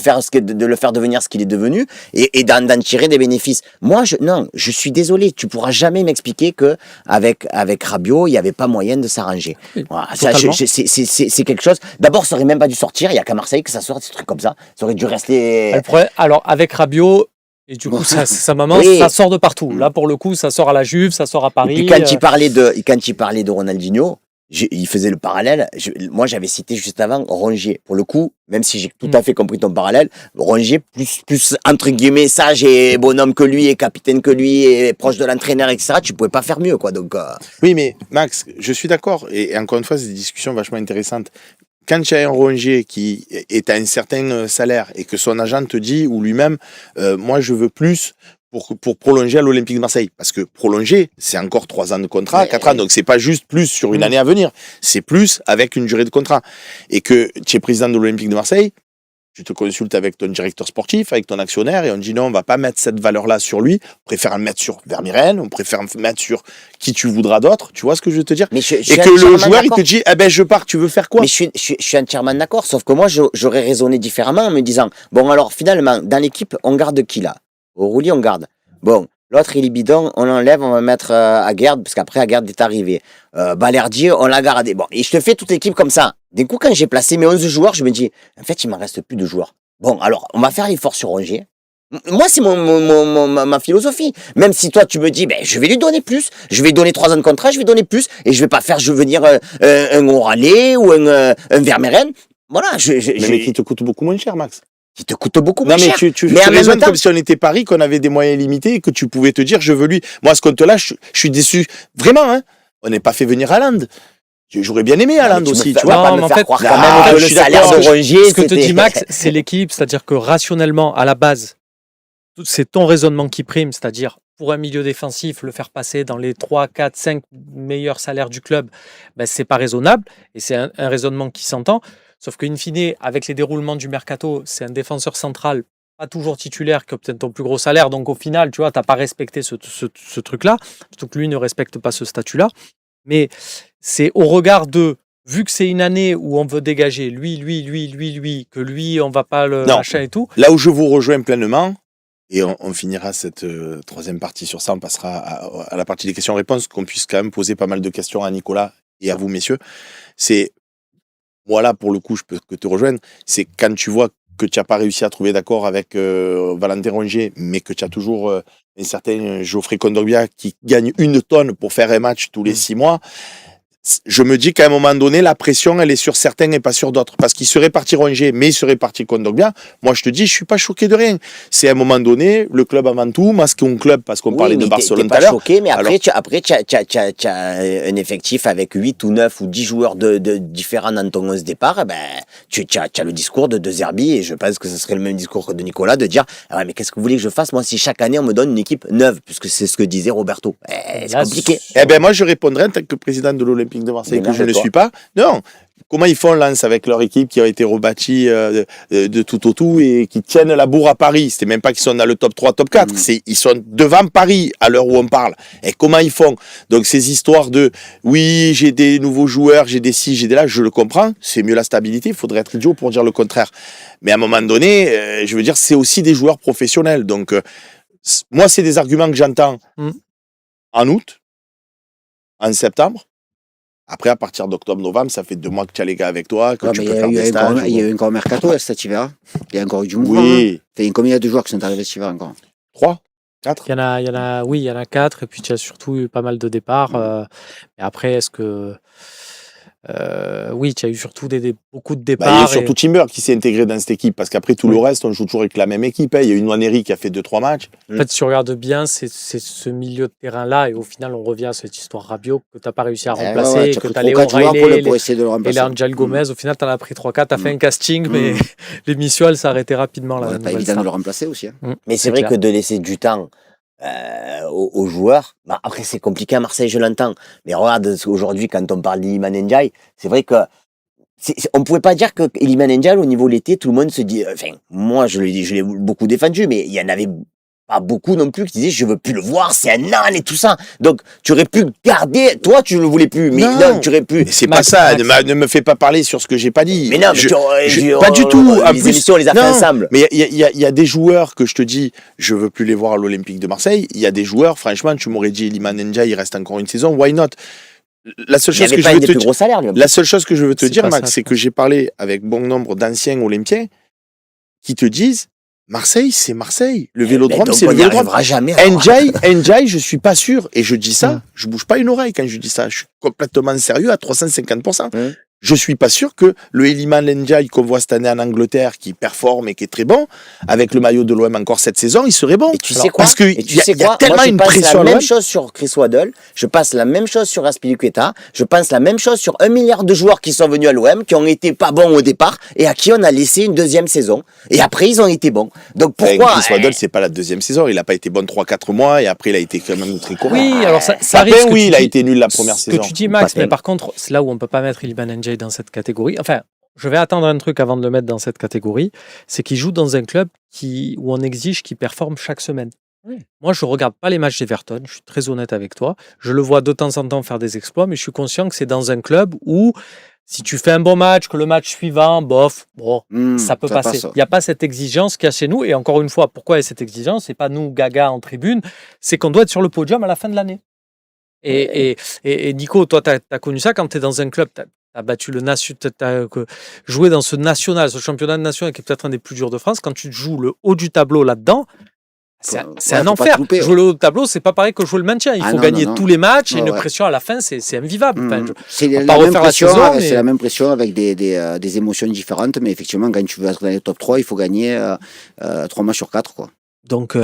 Speaker 3: le faire devenir ce qu'il est devenu et d'en tirer des bénéfices. Moi, je suis désolé, tu pourras jamais m'expliquer que avec Rabiot, il y avait pas moyen de s'arranger. Voilà, ça, c'est quelque chose. D'abord, ça aurait même pas dû sortir. Il y a qu'à Marseille que ça sorte des trucs comme ça. Ça aurait dû rester.
Speaker 4: Alors avec Rabiot. Et du coup, sa maman, ça sort de partout. Là, pour le coup, ça sort à la Juve, ça sort à Paris.
Speaker 3: Et puis quand il parlait de Ronaldinho, il faisait le parallèle. Moi, j'avais cité juste avant Rongier. Pour le coup, même si j'ai tout à fait compris ton parallèle, Rongier, plus entre guillemets sage et bonhomme que lui, et capitaine que lui, et proche de l'entraîneur, etc. Tu pouvais pas faire mieux, quoi. Donc.
Speaker 2: Oui, mais Max, je suis d'accord. Et encore une fois, c'est des discussions vachement intéressantes. Quand tu as un Rongier qui est à un certain salaire et que son agent te dit, ou lui-même, moi, je veux plus. Pour prolonger à l'Olympique de Marseille. Parce que prolonger, c'est encore 3 ans de contrat, 4 ans. Donc, c'est pas juste plus sur une année à venir. C'est plus avec une durée de contrat. Et que tu es président de l'Olympique de Marseille, tu te consultes avec ton directeur sportif, avec ton actionnaire, et on dit non, on va pas mettre cette valeur-là sur lui. On préfère le mettre sur Vermieren, on préfère le mettre sur qui tu voudras d'autre. Tu vois ce que je veux te dire? Et que le joueur, il te dit, eh ben, je pars, tu veux faire quoi?
Speaker 3: Mais je suis entièrement d'accord. Sauf que moi, j'aurais raisonné différemment en me disant, bon, alors, finalement, dans l'équipe, on garde qui là? Au roulis, on garde. Bon, L'autre, il est bidon, on l'enlève, on va mettre Aguerd, parce qu'après, Aguerd est arrivé. Balerdier, on l'a gardé. Bon, et je te fais toute l'équipe comme ça. D'un coup, quand j'ai placé mes 11 joueurs, je me dis, en fait, il m'en reste plus de joueurs. Bon, alors, on va faire l'effort sur Rongier. Moi, c'est ma philosophie. Même si toi, tu me dis, ben, je vais lui donner plus. Je vais lui donner 3 ans de contrat, je vais donner plus. Et je vais pas faire venir un Oralé ou un Vermeeren. Voilà,
Speaker 2: Mais qui te coûte beaucoup moins cher, Max.
Speaker 3: qui te coûte beaucoup moins
Speaker 2: Non, mais
Speaker 3: cher.
Speaker 2: tu
Speaker 3: Mais en même
Speaker 2: raisonnes
Speaker 3: temps-
Speaker 2: comme si on était Paris, qu'on avait des moyens limités et que tu pouvais te dire, je veux lui. Moi, à ce compte-là, je suis déçu. Vraiment, hein. On n'est pas fait venir Haaland. J'aurais bien aimé Haaland aussi, tu
Speaker 3: Tu
Speaker 2: vois.
Speaker 3: vas pas
Speaker 4: Non,
Speaker 3: me
Speaker 4: mais en
Speaker 3: faire
Speaker 4: fait-
Speaker 3: croire
Speaker 2: Ah,
Speaker 3: quand même que
Speaker 2: je
Speaker 3: le
Speaker 2: suis
Speaker 3: salaire
Speaker 2: d'accord.
Speaker 3: de Rongier,
Speaker 4: Ce que te
Speaker 3: c'était-
Speaker 4: dit Max, c'est l'équipe, c'est-à-dire que rationnellement, à la base, c'est ton raisonnement qui prime, c'est-à-dire pour un milieu défensif, le faire passer dans les 3, 4, 5 meilleurs salaires du club, ben, c'est pas raisonnable et c'est un raisonnement qui s'entend. Sauf qu'in fine, avec les déroulements du mercato, c'est un défenseur central pas toujours titulaire qui obtient ton plus gros salaire. Donc au final, tu vois, tu n'as pas respecté ce truc-là, surtout que lui ne respecte pas ce statut-là. Mais c'est au regard de, vu que c'est une année où on veut dégager lui, que lui, on va pas le
Speaker 2: Non.
Speaker 4: machin et tout.
Speaker 2: Là où je vous rejoins pleinement, et on finira cette troisième partie sur ça, on passera à la partie des questions-réponses, qu'on puisse quand même poser pas mal de questions à Nicolas et à vous, messieurs. C'est, moi là, pour le coup, je peux que te rejoindre, c'est quand tu vois que tu n'as pas réussi à trouver d'accord avec Valentin Rongier, mais que tu as toujours un certain Geoffrey Kondogbia qui gagne 1 tonne pour faire un match tous les 6 mois, je me dis qu'à un moment donné, la pression, elle est sur certains et pas sur d'autres. Parce qu'il serait parti Rongier, mais il serait parti Kondogbia. Moi, je te dis, je suis pas choqué de rien. C'est à un moment donné, le club avant tout, masquons club, parce qu'on parlait de
Speaker 3: mais
Speaker 2: Barcelone
Speaker 3: t'es
Speaker 2: tout à
Speaker 3: pas
Speaker 2: l'heure.
Speaker 3: choqué, mais
Speaker 2: Alors-
Speaker 3: après, tu as un effectif avec 8 ou 9 ou 10 joueurs de différents dans ton 11 départ, ben, tu as le discours de Zerbi, et je pense que ce serait le même discours que de Nicolas, de dire, ah ouais, mais qu'est-ce que vous voulez que je fasse, moi, si chaque année on me donne une équipe neuve, puisque c'est ce que disait Roberto. C'est
Speaker 4: Là,
Speaker 3: compliqué.
Speaker 2: Eh ben, moi, je répondrais en tant que président de l'Olympique de Marseille, que je ne
Speaker 3: Démerde-toi.
Speaker 2: suis pas. Non. Comment ils font Lens avec leur équipe qui a été rebâtie de tout au tout et qui tiennent la bourre à Paris? C'était même pas qu'ils sont dans le top 3, top 4. Ils sont devant Paris à l'heure où on parle. Et comment ils font? Donc, ces histoires de, oui, j'ai des nouveaux joueurs, j'ai des ci, j'ai des là, je le comprends. C'est mieux la stabilité. Il faudrait être idiot pour dire le contraire. Mais à un moment donné, je veux dire, c'est aussi des joueurs professionnels. Donc, moi, c'est des arguments que j'entends en août, en septembre. Après, à partir d'octobre-novembre, ça fait 2 mois que tu as les gars avec toi, que
Speaker 5: Ouais,
Speaker 2: tu
Speaker 5: mais
Speaker 2: peux faire des stages.
Speaker 5: il y a eu encore un mercato cet hiver. Il y a encore eu du mouvement.
Speaker 2: Oui,
Speaker 5: Combien il y a de joueurs qui sont arrivés cet hiver encore?
Speaker 2: 3, 4.
Speaker 4: Il y en a 4, et puis tu as surtout eu pas mal de départs. Et après, est-ce que. Oui, tu as eu surtout beaucoup de
Speaker 2: Il y a
Speaker 4: départs.
Speaker 2: surtout Timber qui s'est intégré dans cette équipe, parce qu'après tout le reste, on joue toujours avec la même équipe. Hein. Il y a eu Nwaneri qui a fait 2-3 matchs.
Speaker 4: En fait, si tu regardes bien, c'est ce milieu de terrain-là, et au final, on revient à cette histoire Rabiot que tu n'as pas réussi à remplacer,
Speaker 5: tu as
Speaker 4: que
Speaker 5: pris
Speaker 4: tu as Léo
Speaker 5: 3-4 joueurs
Speaker 4: Riley,
Speaker 5: pour essayer de le
Speaker 4: et
Speaker 5: remplacer.
Speaker 4: les Angel Gomez. Au final, tu en as pris 3-4, tu as fait un casting, mais l'émission, elle s'est arrêtée rapidement. La
Speaker 5: Ouais, pas
Speaker 4: nouvelle
Speaker 5: évident
Speaker 4: star.
Speaker 5: de le remplacer aussi. Hein.
Speaker 3: Mais c'est vrai
Speaker 4: clair.
Speaker 3: que de laisser du temps aux joueurs, bah après c'est compliqué à Marseille, je l'entends. Mais regarde aujourd'hui quand on parle d'Iliman Ndiaye, c'est vrai que on pouvait pas dire que Iliman Ndiaye au niveau de l'été, tout le monde se dit, enfin moi je l'ai beaucoup défendu, mais il y en avait pas beaucoup non plus qui disaient je veux plus le voir, c'est un âne et tout ça. Donc tu aurais pu garder, toi tu le voulais plus, mais non, tu aurais pu.
Speaker 2: Mais c'est
Speaker 4: Max,
Speaker 2: pas ça,
Speaker 4: Max.
Speaker 2: ne me fais pas parler sur ce que j'ai pas dit.
Speaker 3: Mais non, mais
Speaker 2: pas du tout. En
Speaker 3: Les
Speaker 2: plus,
Speaker 3: émissions on les a fait
Speaker 2: non.
Speaker 3: ensemble.
Speaker 2: Mais il y a des joueurs que je te dis, je veux plus les voir à l'Olympique de Marseille. Il y a des joueurs, franchement, tu m'aurais dit Iliman Ndiaye, il reste encore une saison, why not? La seule
Speaker 3: Il
Speaker 2: chose
Speaker 3: avait
Speaker 2: que je
Speaker 3: pas
Speaker 2: veux
Speaker 3: un des
Speaker 2: te
Speaker 3: plus gros salaires lui.
Speaker 2: La seule chose que je veux te
Speaker 4: C'est
Speaker 2: dire,
Speaker 4: pas
Speaker 2: Max,
Speaker 4: ça,
Speaker 2: c'est
Speaker 4: je
Speaker 2: que j'ai parlé avec bon nombre d'anciens Olympiens qui te disent Marseille, c'est Marseille. Le Vélodrome,
Speaker 3: Donc,
Speaker 2: c'est
Speaker 3: on
Speaker 2: le
Speaker 3: n'y
Speaker 2: Vélodrome.
Speaker 3: arrivera jamais.
Speaker 2: Ndiaye, je suis pas sûr. Et je dis ça, je bouge pas une oreille quand je dis ça. Je suis complètement sérieux à 350%. Je suis pas sûr que le Iliman Ndiaye qu'on voit cette année en Angleterre, qui performe et qui est très bon, avec le maillot de l'OM encore cette saison, il serait bon.
Speaker 3: Et tu sais quoi?
Speaker 2: Parce qu'il
Speaker 3: Et tu
Speaker 2: y a,
Speaker 3: sais
Speaker 2: y a
Speaker 3: quoi?
Speaker 2: tellement
Speaker 3: Moi, je
Speaker 2: une
Speaker 3: passe
Speaker 2: pression
Speaker 3: la
Speaker 2: à
Speaker 3: même
Speaker 2: l'OM.
Speaker 3: chose sur Chris Waddle, je passe la même chose sur Azpilicueta, je pense la même chose sur 1 milliard de joueurs qui sont venus à l'OM, qui ont été pas bons au départ, et à qui on a laissé une deuxième saison. Et après, ils ont été bons. Donc pourquoi?
Speaker 2: Chris Waddle, c'est pas la deuxième saison. Il a pas été bon 3-4 mois et après, il a été quand même très correct.
Speaker 4: Oui, alors ça
Speaker 2: Sapin,
Speaker 4: arrive. Ce que
Speaker 2: oui,
Speaker 4: tu
Speaker 2: il a
Speaker 4: dis-
Speaker 2: été nul la première
Speaker 4: ce
Speaker 2: saison.
Speaker 4: que tu dis, Max,
Speaker 3: Pas
Speaker 4: mais par contre, c'est là où on ne peut pas mettre Iliman Ndiaye dans cette catégorie. Enfin, je vais attendre un truc avant de le mettre dans cette catégorie. C'est qu'il joue dans un club où on exige qu'il performe chaque semaine. Moi, je ne regarde pas les matchs d'Everton, je suis très honnête avec toi. Je le vois de temps en temps faire des exploits, mais je suis conscient que c'est dans un club où Si tu fais un bon match, que le match suivant, bof, bon, ça peut passer. Il n'y a pas cette exigence qu'il y a chez nous. Et encore une fois, pourquoi il y a cette exigence? C'est pas nous, gaga, en tribune. C'est qu'on doit être sur le podium à la fin de l'année. Et Nico, toi, tu as connu ça quand tu es dans un club, tu as battu le joué dans ce national, ce championnat de national qui est peut-être un des plus durs de France. Quand tu joues le haut du tableau là-dedans, c'est un enfer. Jouer le haut du tableau, c'est pas pareil que jouer le maintien. Il faut gagner tous les matchs et une pression à la fin, c'est invivable.
Speaker 5: C'est la même pression avec des émotions différentes, mais effectivement, quand tu veux être dans les top 3, il faut gagner 3 matchs sur 4, quoi.
Speaker 4: Donc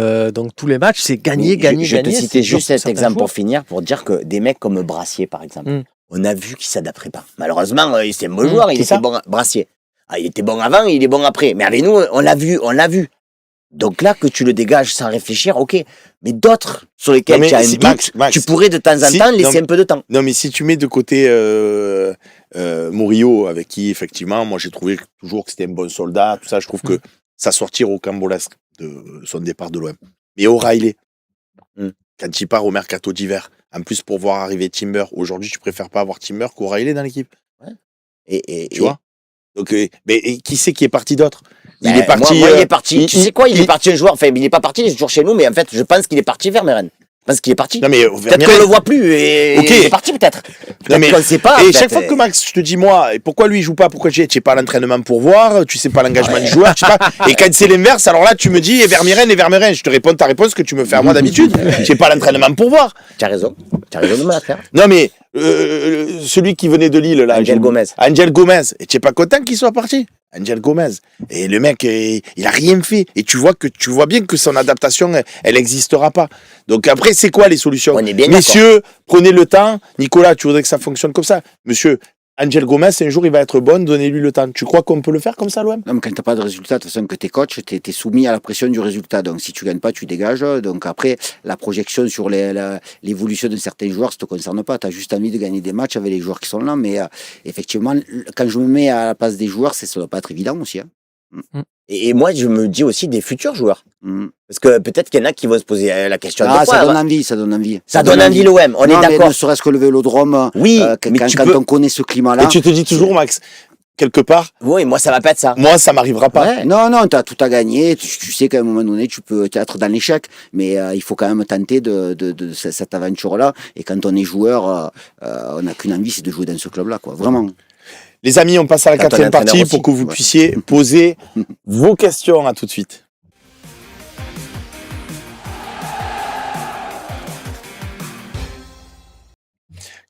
Speaker 4: tous les matchs, c'est gagner.
Speaker 3: Je te citais juste cet exemple pour finir, pour dire que des mecs comme Brassier, par exemple, on a vu qu'il s'adapterait pas. Malheureusement, c'est un bon joueur, il était bon. Brassier. Il était bon avant, il est bon après. Mais avec nous, on l'a vu. Donc là, que tu le dégages sans réfléchir, ok. Mais d'autres sur lesquels tu as un doute, tu pourrais de temps en temps laisser un peu de temps.
Speaker 2: Non, mais si tu mets de côté Murillo, avec qui, effectivement, moi j'ai trouvé toujours que c'était un bon soldat, tout ça, je trouve que ça sortir au cambolesque de son départ de l'OM. Mais O'Reilly, quand il part au mercato d'hiver, en plus pour voir arriver Timber, aujourd'hui tu préfères pas avoir Timber qu'O'Reilly dans l'équipe.
Speaker 3: Ouais.
Speaker 2: Tu vois? Donc, mais qui c'est qui est parti d'autre?
Speaker 3: Il est parti. Moi, il est parti. Tu sais quoi? Il est parti un joueur. Enfin, il n'est pas parti. Il est toujours chez nous. Mais en fait, je pense qu'il est parti vers Meren. Je pense qu'il est parti.
Speaker 2: Non, mais
Speaker 3: peut-être qu'on le voit plus. Et il est parti peut-être.
Speaker 2: Non, mais
Speaker 3: on le sait pas.
Speaker 2: Et chaque fois que Max, je te dis moi, pourquoi lui il joue pas? Pourquoi tu sais pas l'entraînement pour voir? Tu sais pas l'engagement du joueur. Tu sais pas. Et quand c'est l'inverse, alors là tu me dis et Vermeeren. Je te réponds ta réponse que tu me fais à moi d'habitude. Tu sais pas l'entraînement pour voir.
Speaker 3: Tu as raison de me la faire.
Speaker 2: Non mais celui qui venait de Lille là, Angel Gomez. Et tu es pas content qu'il soit parti? Angel Gomez. Et le mec, il a rien fait. Et tu vois bien que son adaptation, elle n'existera pas. Donc après, c'est quoi les solutions? Messieurs, prenez le temps. Nicolas, tu voudrais que ça fonctionne comme ça? Monsieur, Angel Gomez, un jour, il va être bon, donnez-lui le temps. Tu crois qu'on peut le faire comme ça, l'OM?
Speaker 5: Non, mais quand tu n'as pas de résultat, de toute façon, que tu es coach, tu es soumis à la pression du résultat. Donc, si tu ne gagnes pas, tu dégages. Donc, après, la projection sur l'évolution de certains joueurs, ça ne te concerne pas. Tu as juste envie de gagner des matchs avec les joueurs qui sont là. Mais effectivement, quand je me mets à la place des joueurs, ça ne doit pas être évident aussi.
Speaker 3: Et moi, je me dis aussi des futurs joueurs. Parce que peut-être qu'il y en a qui vont se poser la question.
Speaker 5: Ça donne envie, ça donne envie.
Speaker 3: Ça donne envie l'OM, on est d'accord.
Speaker 5: Ne serait-ce que le Vélodrome, quand on connaît ce climat-là.
Speaker 2: Et tu te dis toujours, Max, quelque part.
Speaker 3: Oui, moi, ça va pas être ça.
Speaker 2: Moi, ça m'arrivera pas.
Speaker 5: Ouais. Non, tu as tout à gagner. Tu sais qu'à un moment donné, tu peux être dans l'échec. Mais il faut quand même tenter de cette aventure-là. Et quand on est joueur, on n'a qu'une envie, c'est de jouer dans ce club-là, quoi. Vraiment.
Speaker 2: Les amis, on passe à la quatrième partie pour que vous puissiez poser vos questions. À tout de suite.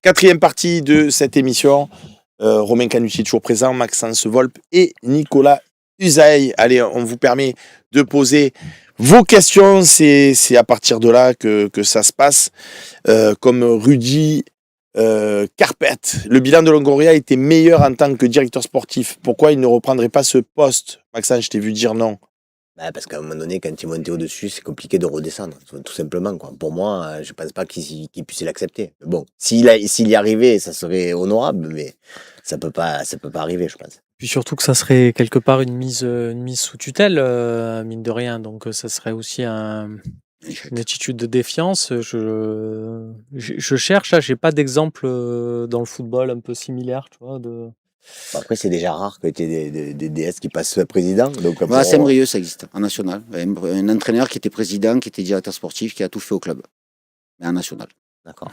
Speaker 2: Quatrième partie de cette émission. Romain Canucci toujours présent, Maxence Volpe et Nicolas Usaï. Allez, on vous permet de poser vos questions. C'est à partir de là que ça se passe. Comme Rudy Carpet, le bilan de Longoria était meilleur en tant que directeur sportif. Pourquoi il ne reprendrait pas ce poste? Maxence, je t'ai vu dire non.
Speaker 3: Parce qu'à un moment donné, quand tu montes au-dessus, c'est compliqué de redescendre, tout simplement, quoi. Pour moi, je pense pas qu'il puisse l'accepter. Bon, s'il y arrivait, ça serait honorable, mais ça peut pas arriver, je pense.
Speaker 4: Puis surtout que ça serait quelque part une mise sous tutelle, mine de rien. Donc ça serait aussi une attitude de défiance. Je cherche, là, j'ai pas d'exemple dans le football un peu similaire, tu vois.
Speaker 3: Après, c'est déjà rare que tu aies des DS qui passent président. Donc,
Speaker 5: à Saint-Brieuc, ça existe, en national. Un entraîneur qui était président, qui était directeur sportif, qui a tout fait au club. Mais en national.
Speaker 3: D'accord.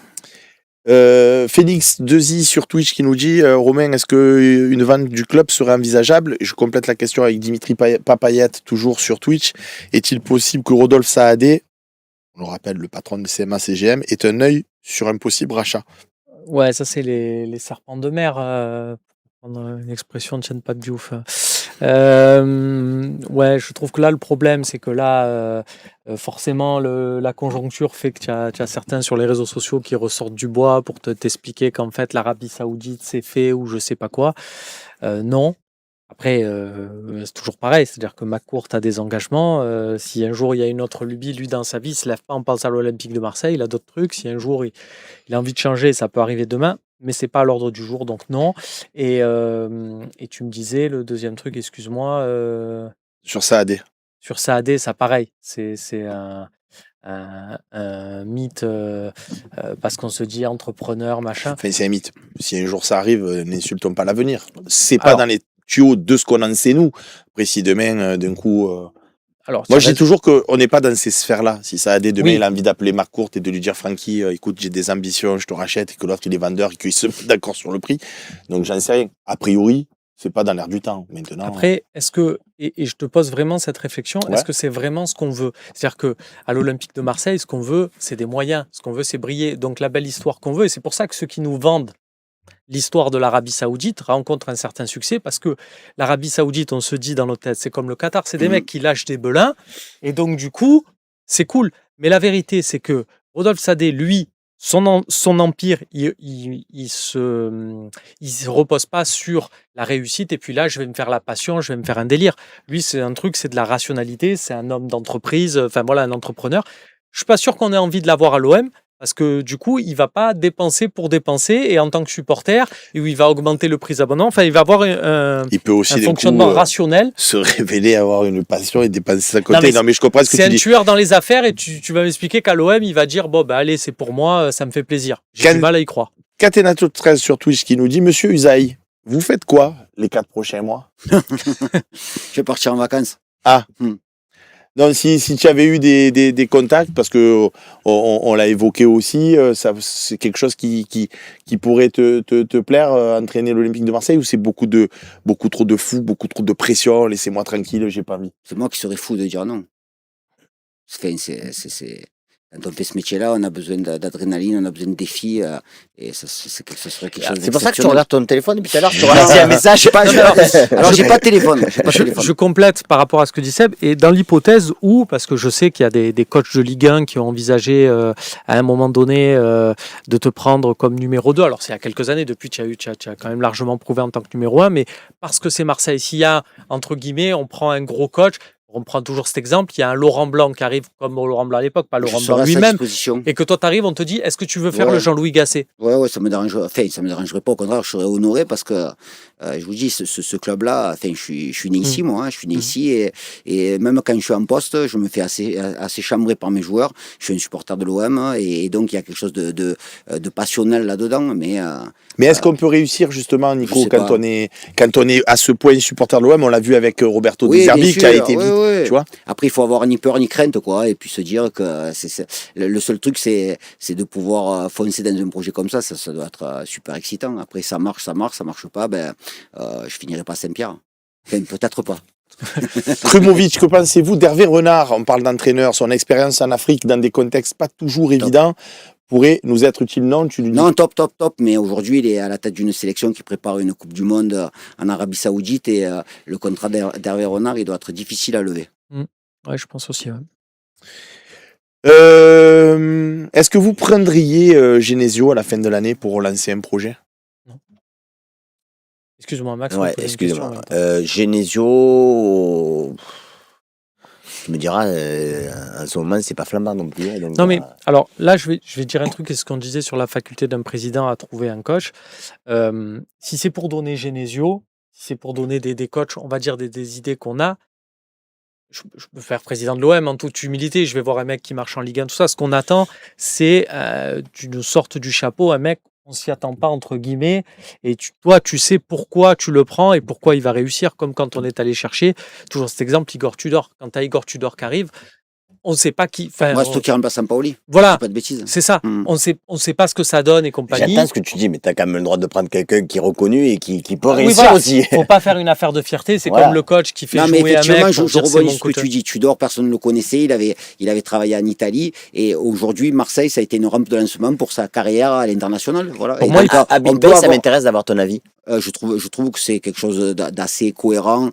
Speaker 2: Félix Dezy sur Twitch qui nous dit Romain, est-ce qu'une vente du club serait envisageable? Je complète la question avec Dimitri Papayet, toujours sur Twitch. Est-il possible que Rodolphe Saadé, on le rappelle, le patron de CMA-CGM, ait un œil sur un possible rachat?
Speaker 4: Ouais, ça c'est les serpents de mer. Une expression ne tienne pas de diouf. Ouais, je trouve que là, le problème, c'est que là, forcément, la conjoncture fait que tu as certains sur les réseaux sociaux qui ressortent du bois pour t'expliquer qu'en fait, l'Arabie Saoudite, c'est fait ou je sais pas quoi. Non. Après, c'est toujours pareil, c'est-à-dire que McCourt a des engagements. Si un jour il y a une autre lubie, lui dans sa vie, il se lève pas en pensant à l'Olympique de Marseille, il a d'autres trucs. Si un jour il a envie de changer, ça peut arriver demain, mais c'est pas à l'ordre du jour, donc non. Et tu me disais le deuxième truc, excuse-moi.
Speaker 2: Sur Saadé.
Speaker 4: Sur Saadé, ça pareil. C'est un mythe parce qu'on se dit entrepreneur, machin.
Speaker 2: Enfin, c'est un mythe. Si un jour ça arrive, n'insultons pas l'avenir. C'est pas
Speaker 4: Alors-
Speaker 2: dans les tuyaux de ce qu'on en sait nous. Après, si demain, d'un coup...
Speaker 4: Alors,
Speaker 2: Moi,
Speaker 4: ça
Speaker 2: je dis
Speaker 4: reste-
Speaker 2: toujours qu'on n'est pas dans ces sphères-là. Si ça a dès demain,
Speaker 4: Oui.
Speaker 2: il a envie d'appeler Marc Courte et de lui dire Francky, écoute, j'ai des ambitions, je te rachète, et que l'autre, il est vendeur et qu'il se met d'accord sur le prix. Donc, j'en sais rien. A priori, c'est pas dans l'air du temps. Maintenant,
Speaker 4: Après, est-ce que, et je te pose vraiment cette réflexion,
Speaker 2: Ouais.
Speaker 4: est-ce que c'est vraiment ce qu'on veut? C'est-à-dire qu'à l'Olympique de Marseille, ce qu'on veut, c'est des moyens. Ce qu'on veut, c'est briller. Donc, la belle histoire qu'on veut, et c'est pour ça que ceux qui nous vendent l'histoire de l'Arabie Saoudite rencontre un certain succès parce que l'Arabie Saoudite, on se dit dans nos têtes, c'est comme le Qatar, c'est des mecs qui lâchent des belins et donc du coup, c'est cool. Mais la vérité, c'est que Rodolphe Sadé, lui, son empire, il se repose pas sur la réussite et puis là, je vais me faire la passion, je vais me faire un délire. Lui, c'est un truc, c'est de la rationalité, c'est un homme d'entreprise, enfin voilà, un entrepreneur. Je suis pas sûr qu'on ait envie de l'avoir à l'OM. Parce que du coup, il va pas dépenser pour dépenser et en tant que supporter, où il va augmenter le prix d'abonnement, enfin, il va avoir
Speaker 2: il peut aussi,
Speaker 4: un
Speaker 2: d'un
Speaker 4: fonctionnement
Speaker 2: coup,
Speaker 4: rationnel.
Speaker 2: se révéler, avoir une passion et dépenser sa côté.
Speaker 4: mais
Speaker 2: Non, mais je comprends ce que
Speaker 4: C'est
Speaker 2: tu
Speaker 4: un
Speaker 2: dis.
Speaker 4: tueur dans les affaires et tu vas m'expliquer qu'à l'OM, il va dire bon, bah allez, c'est pour moi, ça me fait plaisir. J'ai
Speaker 2: Can-
Speaker 4: du mal à y croire.
Speaker 2: Catenato 13 sur Twitch qui nous dit Monsieur Usaï, vous faites quoi les 4 prochains mois?
Speaker 5: Je vais partir en vacances.
Speaker 2: Donc, si tu avais eu des contacts, parce que on l'a évoqué aussi, ça, c'est quelque chose qui pourrait te plaire, entraîner l'Olympique de Marseille, ou c'est beaucoup trop de fous, beaucoup trop de pression, laissez-moi tranquille, j'ai pas envie.
Speaker 5: C'est moi qui serais fou de dire non. Enfin, quand on fait ce métier-là, on a besoin d'adrénaline, on a besoin de défis, et ça serait quelque chose
Speaker 3: C'est pour ça que tu
Speaker 5: d'exceptionnel.
Speaker 3: regardes ton téléphone depuis tout à l'heure. Tu as lancé un message.
Speaker 5: Alors, j'ai pas de téléphone.
Speaker 4: Je complète par rapport à ce que dit Seb, et dans l'hypothèse où, parce que je sais qu'il y a des coachs de Ligue 1 qui ont envisagé à un moment donné de te prendre comme numéro 2, alors c'est il y a quelques années, depuis tu as quand même largement prouvé en tant que numéro 1, mais parce que c'est Marseille, s'il y a, entre guillemets, on prend un gros coach, on prend toujours cet exemple, il y a un Laurent Blanc qui arrive comme Laurent Blanc à l'époque, pas Laurent Blanc lui-même, et que toi t'arrives, on te dit, est-ce que tu veux faire
Speaker 5: Ouais.
Speaker 4: le Jean-Louis Gasset?
Speaker 5: Ouais, ça me dérangerait. Enfin, ça me dérangerait pas. Au contraire, je serais honoré parce que je vous dis, ce club-là. Enfin, je suis né ici, moi. Je suis né ici et même quand je suis en poste, je me fais assez chambrer par mes joueurs. Je suis un supporter de l'OM et donc il y a quelque chose de passionnel là-dedans. Mais
Speaker 2: est-ce qu'on peut réussir justement, Nico,
Speaker 5: je sais
Speaker 2: quand on est à ce point supporter de l'OM, on l'a vu avec Roberto
Speaker 5: oui,
Speaker 2: De Zerbi
Speaker 5: bien
Speaker 2: qui a
Speaker 5: sûr,
Speaker 2: été
Speaker 5: ouais,
Speaker 2: vite,
Speaker 5: ouais.
Speaker 2: tu vois.
Speaker 5: Après, il faut avoir ni peur ni crainte, quoi, et puis se dire que le seul truc, c'est de pouvoir foncer dans un projet comme ça. Ça doit être super excitant. Après, ça marche pas, ben, je finirai pas à Saint-Pierre. Enfin, peut-être pas.
Speaker 2: Krumovic, que pensez-vous d'Hervé Renard? On parle d'entraîneur, son expérience en Afrique dans des contextes pas toujours évidents pourrait nous être utile, non? Tu lui dis...
Speaker 5: Non, top. Mais aujourd'hui, il est à la tête d'une sélection qui prépare une Coupe du Monde en Arabie Saoudite et le contrat d'Hervé Renard, il doit être difficile à lever.
Speaker 4: Ouais, je pense aussi. Ouais.
Speaker 2: Est-ce que vous prendriez Genesio à la fin de l'année pour relancer un projet?
Speaker 4: Excuse-moi, Max.
Speaker 3: Ouais,
Speaker 4: me posait une
Speaker 3: excuse-moi.
Speaker 4: question,
Speaker 3: Genesio, tu me diras, en ce moment, c'est pas flambant non plus. Donc,
Speaker 4: Non, mais alors là, je vais dire un truc, c'est ce qu'on disait sur la faculté d'un président à trouver un coach. Si c'est pour donner Genesio, si c'est pour donner des coachs, on va dire des idées qu'on a, je peux faire président de l'OM en toute humilité. Je vais voir un mec qui marche en Ligue 1, tout ça. Ce qu'on attend, c'est d'une sorte du chapeau, un mec, on s'y attend pas, entre guillemets. Et toi, tu sais pourquoi tu le prends et pourquoi il va réussir, comme quand on est allé chercher, toujours cet exemple, Igor Tudor. Quand tu as Igor Tudor qui arrive, on ne sait pas qui.
Speaker 5: Moi, c'est toi qui remplace Sampaoli.
Speaker 4: Voilà,
Speaker 5: Pas de bêtises.
Speaker 4: c'est ça. On sait pas ce que ça donne et compagnie.
Speaker 3: j'entends ce que tu dis, mais tu as quand même le droit de prendre quelqu'un qui est reconnu et qui peut
Speaker 4: Oui,
Speaker 3: réussir
Speaker 4: voilà.
Speaker 3: aussi.
Speaker 4: Faut pas faire une affaire de fierté. C'est
Speaker 3: Voilà.
Speaker 4: comme le coach qui fait
Speaker 5: Non, mais
Speaker 4: jouer un
Speaker 5: effectivement,
Speaker 4: mec.
Speaker 5: je
Speaker 4: pour dire, c'est
Speaker 5: rebondis
Speaker 4: mon
Speaker 5: sur ce que
Speaker 4: coach.
Speaker 5: tu dis. Tudor, personne ne le connaissait. Il avait travaillé en Italie. Et aujourd'hui, Marseille, ça a été une rampe de lancement pour sa carrière à l'international. Voilà.
Speaker 4: Pour
Speaker 5: Et
Speaker 4: moi,
Speaker 5: donc,
Speaker 3: À
Speaker 5: on
Speaker 3: Big
Speaker 5: peut
Speaker 3: Ben, ça
Speaker 5: avoir-
Speaker 3: m'intéresse d'avoir ton avis.
Speaker 5: je trouve que c'est quelque chose d'assez cohérent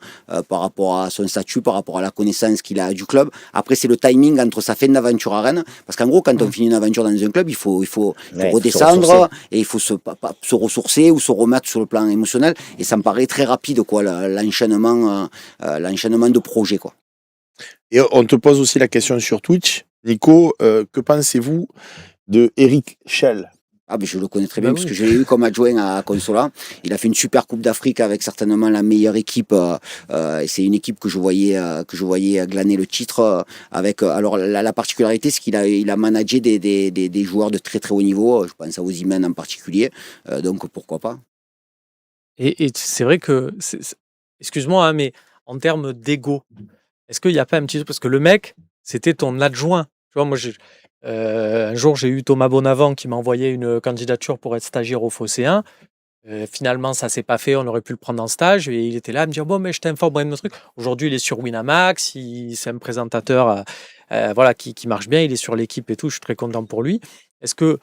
Speaker 5: par rapport à son statut, par rapport à la connaissance qu'il a du club. Après, c'est le timing entre sa fin d'aventure à Rennes. Parce qu'en gros, quand on finit une aventure dans un club, il faut
Speaker 3: Ouais, il faut se
Speaker 5: redescendre
Speaker 3: ressourcer.
Speaker 5: et il faut se ressourcer ou se remettre sur le plan émotionnel. Et ça me paraît très rapide, quoi, l'enchaînement de projets, quoi.
Speaker 2: Et on te pose aussi la question sur Twitch. Nico, que pensez-vous de Eric Schell,
Speaker 5: Ah, mais je le connais très
Speaker 4: Bah
Speaker 5: bien,
Speaker 4: oui.
Speaker 5: parce que je l'ai eu comme adjoint à Consola. Il a fait une super Coupe d'Afrique avec certainement la meilleure équipe. Et c'est une équipe que je voyais glaner le titre. Avec, alors, la particularité, c'est il a managé des joueurs de très très haut niveau. Je pense à Osimhen en particulier. Donc, pourquoi pas?
Speaker 4: Et c'est vrai que, excuse-moi, hein, mais en termes d'ego, est-ce qu'il n'y a pas un petit truc, parce que le mec, c'était ton adjoint. Tu vois, moi, un jour, j'ai eu Thomas Bonavent qui m'a envoyé une candidature pour être stagiaire au Phocéen. Finalement, ça s'est pas fait, on aurait pu le prendre en stage. Et il était là à me dire, bon, mais je t'informe de truc. Aujourd'hui, il est sur Winamax, c'est un présentateur voilà, qui marche bien, il est sur l'équipe et tout, je suis très content pour lui. Est-ce que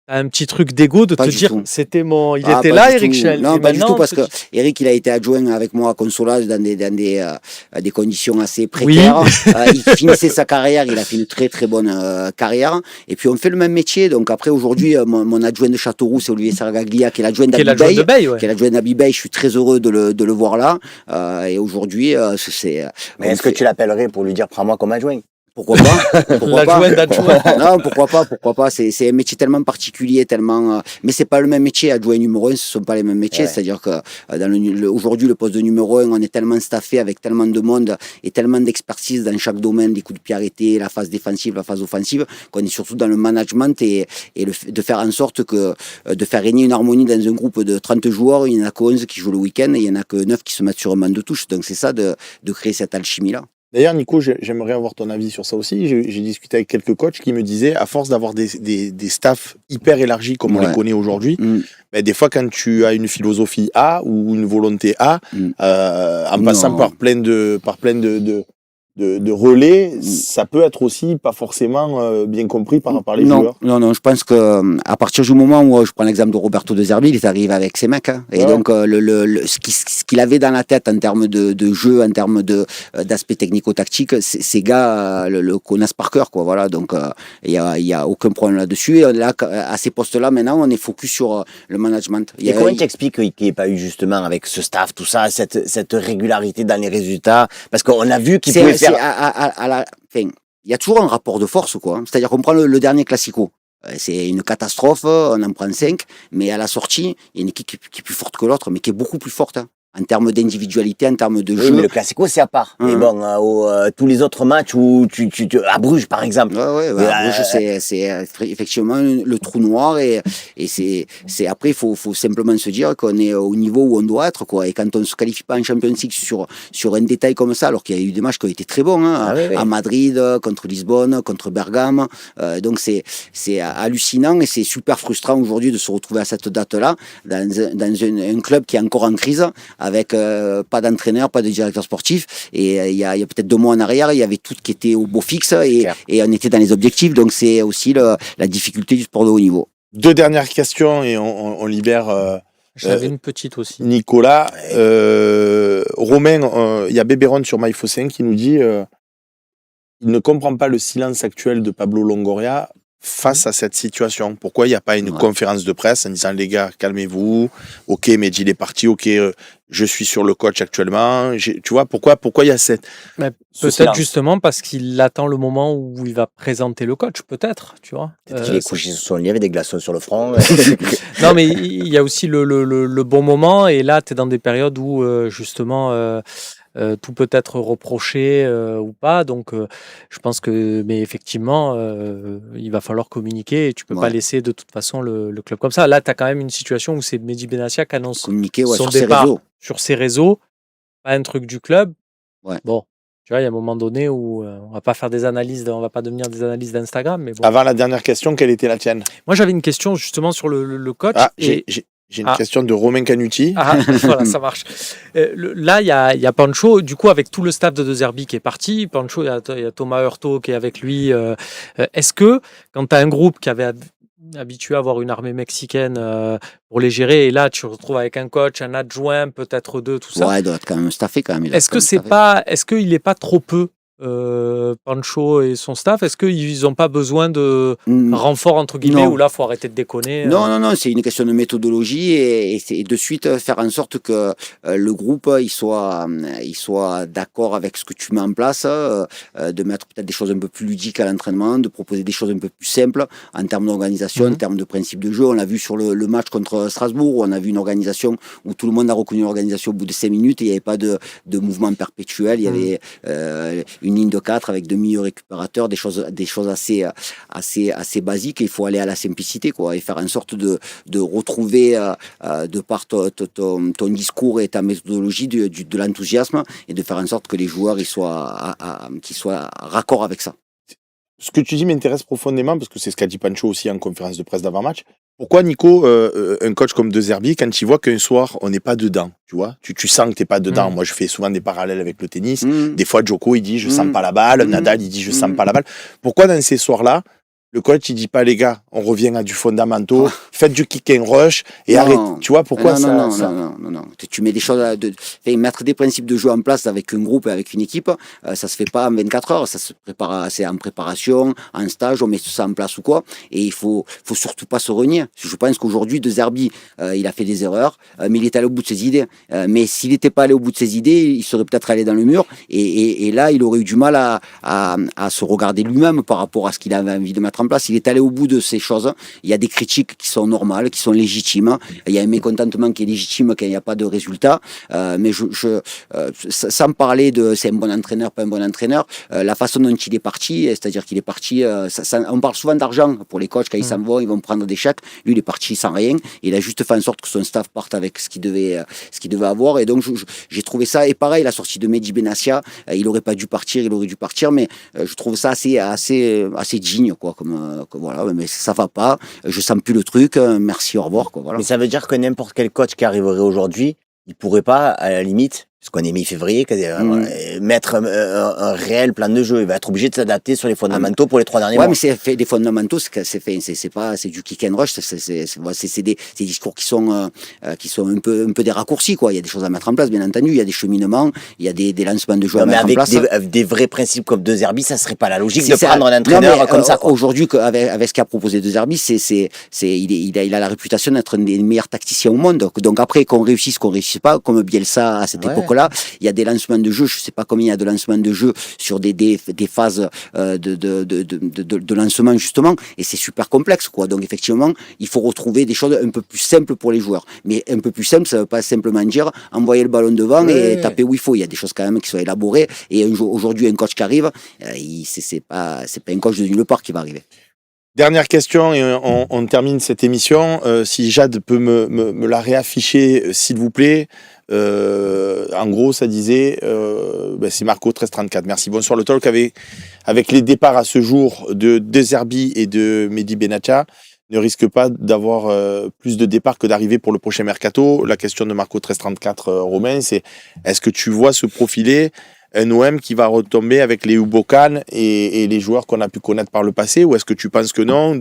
Speaker 4: t'as un petit truc d'ego de
Speaker 5: Pas
Speaker 4: te
Speaker 5: du
Speaker 4: dire,
Speaker 5: tout.
Speaker 4: c'était il
Speaker 5: Ah,
Speaker 4: était
Speaker 5: pas
Speaker 4: là,
Speaker 5: du
Speaker 4: Eric
Speaker 5: tout.
Speaker 4: Schell.
Speaker 5: Non,
Speaker 4: Et
Speaker 5: pas du tout,
Speaker 4: maintenant,
Speaker 5: parce que Eric, il a été adjoint avec moi à Consola dans des conditions assez
Speaker 4: Oui.
Speaker 5: précaires. Il finissait sa carrière, il a fait une très très bonne carrière. Et puis on fait le même métier. Donc après, aujourd'hui, mon adjoint de Châteauroux, c'est Olivier Sargaglia, qui est l'adjoint
Speaker 4: qui est l'adjoint de
Speaker 5: d'Abibey.
Speaker 4: Bay, ouais.
Speaker 5: Qui est l'adjoint d'Abibey. Je suis très heureux de le voir là. Et aujourd'hui, c'est.
Speaker 3: Mais est-ce que tu l'appellerais pour lui dire prends-moi comme adjoint?
Speaker 5: Pourquoi pas? Pourquoi pas?
Speaker 4: L'adjoint d'adjoint.
Speaker 5: Non, pourquoi pas? C'est un métier tellement particulier, tellement. Mais c'est pas le même métier. Adjoint numéro 1, ce sont pas les mêmes métiers.
Speaker 3: Ouais.
Speaker 5: C'est-à-dire que aujourd'hui, le poste de numéro 1, on est tellement staffé avec tellement de monde et tellement d'expertise dans chaque domaine, les coups de pied arrêtés, la phase défensive, la phase offensive, qu'on est surtout dans le management et de faire en sorte que de faire régner une harmonie dans un groupe de 30 joueurs. Il n'y en a que 11 qui jouent le week-end et il n'y en a que 9 qui se mettent sur un banc de touche. Donc c'est ça de créer cette alchimie-là.
Speaker 2: D'ailleurs, Nico, j'aimerais avoir ton avis sur ça aussi. J'ai discuté avec quelques coachs qui me disaient, à force d'avoir des staffs hyper élargis comme on les connaît aujourd'hui, ben, des fois, quand tu as une philosophie A ou une volonté A, en passant par plein de relais, ça peut être aussi pas forcément bien compris par les joueurs.
Speaker 5: Non, je pense que à partir du moment où je prends l'exemple de Roberto De Zerbi, il est arrivé avec ses mecs, hein, et donc ce qu'il avait dans la tête en termes de jeu, en termes d'aspect technico-tactique, ces gars le connaissent par cœur, quoi. Voilà, donc il y a aucun problème là-dessus. Et là, à ces postes-là, maintenant, on est focus sur le management.
Speaker 3: Et comment tu expliques qu'il n'y ait pas eu justement avec ce staff, tout ça, cette régularité dans les résultats? Parce qu'on a vu qu'il pouvait faire.
Speaker 5: Il y a toujours un rapport de force, quoi. C'est-à-dire qu'on prend le dernier Classico. C'est une catastrophe, on en prend 5, mais à la sortie, il y a une équipe qui est plus forte que l'autre, mais qui est beaucoup plus forte. Hein. En termes d'individualité, en termes de jeu.
Speaker 3: Oui, mais le Classico, c'est à part. Mais bon, tous les autres matchs où à Bruges, par exemple.
Speaker 5: Ouais, à Bruges, c'est effectivement le trou noir et c'est après, il faut simplement se dire qu'on est au niveau où on doit être, quoi. Et quand on se qualifie pas en Champions League sur un détail comme ça, alors qu'il y a eu des matchs qui ont été très bons, hein, à Madrid, contre Lisbonne, contre Bergame. Donc c'est hallucinant et c'est super frustrant aujourd'hui de se retrouver à cette date-là dans un club qui est encore en crise, avec pas d'entraîneur, pas de directeur sportif. Et il y a peut-être 2 mois en arrière, il y avait tout qui était au beau fixe et on était dans les objectifs. Donc c'est aussi la difficulté du sport de haut niveau.
Speaker 2: 2 dernières questions et on libère.
Speaker 4: J'avais une petite aussi.
Speaker 2: Nicolas, Romain, il y a Bébéron sur MyFocin qui nous dit il ne comprend pas le silence actuel de Pablo Longoria face à cette situation. Pourquoi il n'y a pas une conférence de presse en disant les gars, calmez-vous, ok, Mehdi il est parti, ok, je suis sur le coach actuellement. Tu vois, pourquoi il y a cette...
Speaker 4: Peut-être justement parce qu'il attend le moment où il va présenter le coach, peut-être, tu vois.
Speaker 3: Peut-être qu'il est couché sur son lit avec des glaçons sur le front.
Speaker 4: Non, mais il y a aussi le bon moment, et là, tu es dans des périodes où, justement... tout peut être reproché ou pas, donc je pense que, mais effectivement, il va falloir communiquer et tu peux pas laisser de toute façon le club comme ça. Là, tu as quand même une situation où c'est Mehdi Benatia qui annonce son départ sur ses réseaux, pas un truc du club. Bon, tu vois, il y a un moment donné où on va pas faire des analyses, on va pas devenir des analyses d'Instagram, mais bon.
Speaker 2: Avant la dernière question, quelle était la tienne?
Speaker 4: Moi, j'avais une question justement sur le coach.
Speaker 2: J'ai une question de Romain Canuti.
Speaker 4: Voilà, ça marche. Là, il y a Pancho, du coup, avec tout le staff de De Zerbi qui est parti. Pancho, il y a Thomas Hurtaud qui est avec lui. Est-ce que, quand tu as un groupe qui avait habitué à avoir une armée mexicaine pour les gérer, et là, tu te retrouves avec un coach, un adjoint, peut-être 2, tout ça.
Speaker 5: Ouais, il doit être quand même staffé quand même.
Speaker 4: Est-ce qu'il n'est pas trop peu Pancho et son staff, est-ce qu'ils n'ont pas besoin de
Speaker 5: Mm.
Speaker 4: renfort entre guillemets
Speaker 5: Non.
Speaker 4: ou là, faut arrêter de déconner
Speaker 5: Non, c'est une question de méthodologie et c'est de suite faire en sorte que le groupe il soit d'accord avec ce que tu mets en place, de mettre peut-être des choses un peu plus ludiques à l'entraînement, de proposer des choses un peu plus simples en termes d'organisation, en termes de principe de jeu. On l'a vu sur le match contre Strasbourg, où on a vu une organisation où tout le monde a reconnu l'organisation au bout de 5 minutes et il n'y avait pas de mouvement perpétuel. Il y avait une ligne de 4 avec 2 milieux récupérateurs, des choses assez basiques. Et il faut aller à la simplicité, quoi, et faire en sorte de retrouver de par ton discours et ta méthodologie de l'enthousiasme et de faire en sorte que les joueurs qu'ils soient raccord avec ça.
Speaker 2: Ce que tu dis m'intéresse profondément parce que c'est ce qu'a dit Pancho aussi en conférence de presse d'avant-match. Pourquoi, Nico, un coach comme De Zerbi, quand il voit qu'un soir, on n'est pas dedans, tu vois, tu sens que tu n'es pas dedans. Moi, je fais souvent des parallèles avec le tennis. Des fois, Djoko, il dit, je sens pas la balle. Nadal, il dit, je sens pas la balle. Pourquoi, dans ces soirs-là, le coach, il dit pas, les gars, on revient à du fondamentaux, faites du kick and rush et arrête. Tu vois pourquoi
Speaker 5: non. Tu mets des choses mettre des principes de jeu en place avec un groupe et avec une équipe, ça se fait pas en 24 heures, ça se prépare, c'est en préparation, en stage, on met tout ça en place ou quoi. Et il faut surtout pas se renier. Je pense qu'aujourd'hui, De Zerbi, il a fait des erreurs, mais il est allé au bout de ses idées. Mais s'il n'était pas allé au bout de ses idées, il serait peut-être allé dans le mur. Et là, il aurait eu du mal à se regarder lui-même par rapport à ce qu'il avait envie de mettre en place. Il est allé au bout de ces choses. Il y a des critiques qui sont normales, qui sont légitimes. Il y a un mécontentement qui est légitime quand il n'y a pas de résultat. Mais sans parler de c'est un bon entraîneur, pas un bon entraîneur, la façon dont il est parti, c'est-à-dire qu'il est parti, on parle souvent d'argent pour les coachs, quand ils s'en vont, ils vont prendre des chèques. Lui, il est parti sans rien. Il a juste fait en sorte que son staff parte avec ce qu'il devait avoir. Et donc, j'ai trouvé ça. Et pareil, la sortie de Mehdi Benassia, il aurait pas dû partir, il aurait dû partir, mais je trouve ça assez digne, quoi, voilà, mais ça va pas, je sens plus le truc, merci, au revoir, quoi, voilà.
Speaker 3: Mais ça veut dire que n'importe quel coach qui arriverait aujourd'hui, il pourrait pas, à la limite, parce qu'on est mi-février, mettre un réel plan de jeu. Il va être obligé de s'adapter sur les fondamentaux pour les 3 derniers mois.
Speaker 5: Ouais, mais c'est fait des fondamentaux, c'est du kick and rush, c'est des discours qui sont un peu des raccourcis, quoi. Il y a des choses à mettre en place, bien entendu. Il y a des cheminements, il y a des lancements de jeu à mettre en place.
Speaker 3: Mais avec des vrais principes comme De Zerbi, ça serait pas la logique de prendre un entraîneur comme ça, quoi.
Speaker 5: Aujourd'hui, avec ce qu'a proposé De Zerbi, il a la réputation d'être un des meilleurs tacticiens au monde. Donc après, qu'on réussisse pas, comme Bielsa à cette époque-là, il y a des lancements de jeu, je sais pas combien il y a de lancements de jeu sur des phases de lancement, justement, et c'est super complexe, quoi. Donc effectivement, il faut retrouver des choses un peu plus simples pour les joueurs. Mais un peu plus simple, ça veut pas simplement dire envoyer le ballon devant et taper où il faut. Il y a des choses quand même qui sont élaborées. Et aujourd'hui, un coach qui arrive, c'est pas un coach de nulle part qui va arriver.
Speaker 2: Dernière question et on termine cette émission. Si Jade peut me la réafficher, s'il vous plaît. En gros, ça disait, c'est Marco 1334. Merci. Bonsoir. Le talk avec les départs à ce jour de Zerbi et de Mehdi Benassia ne risque pas d'avoir plus de départs que d'arrivées pour le prochain mercato. La question de Marco 1334, Romain, c'est est-ce que tu vois se profiler un OM qui va retomber avec les Ubokan et les joueurs qu'on a pu connaître par le passé, ou est-ce que tu penses que non,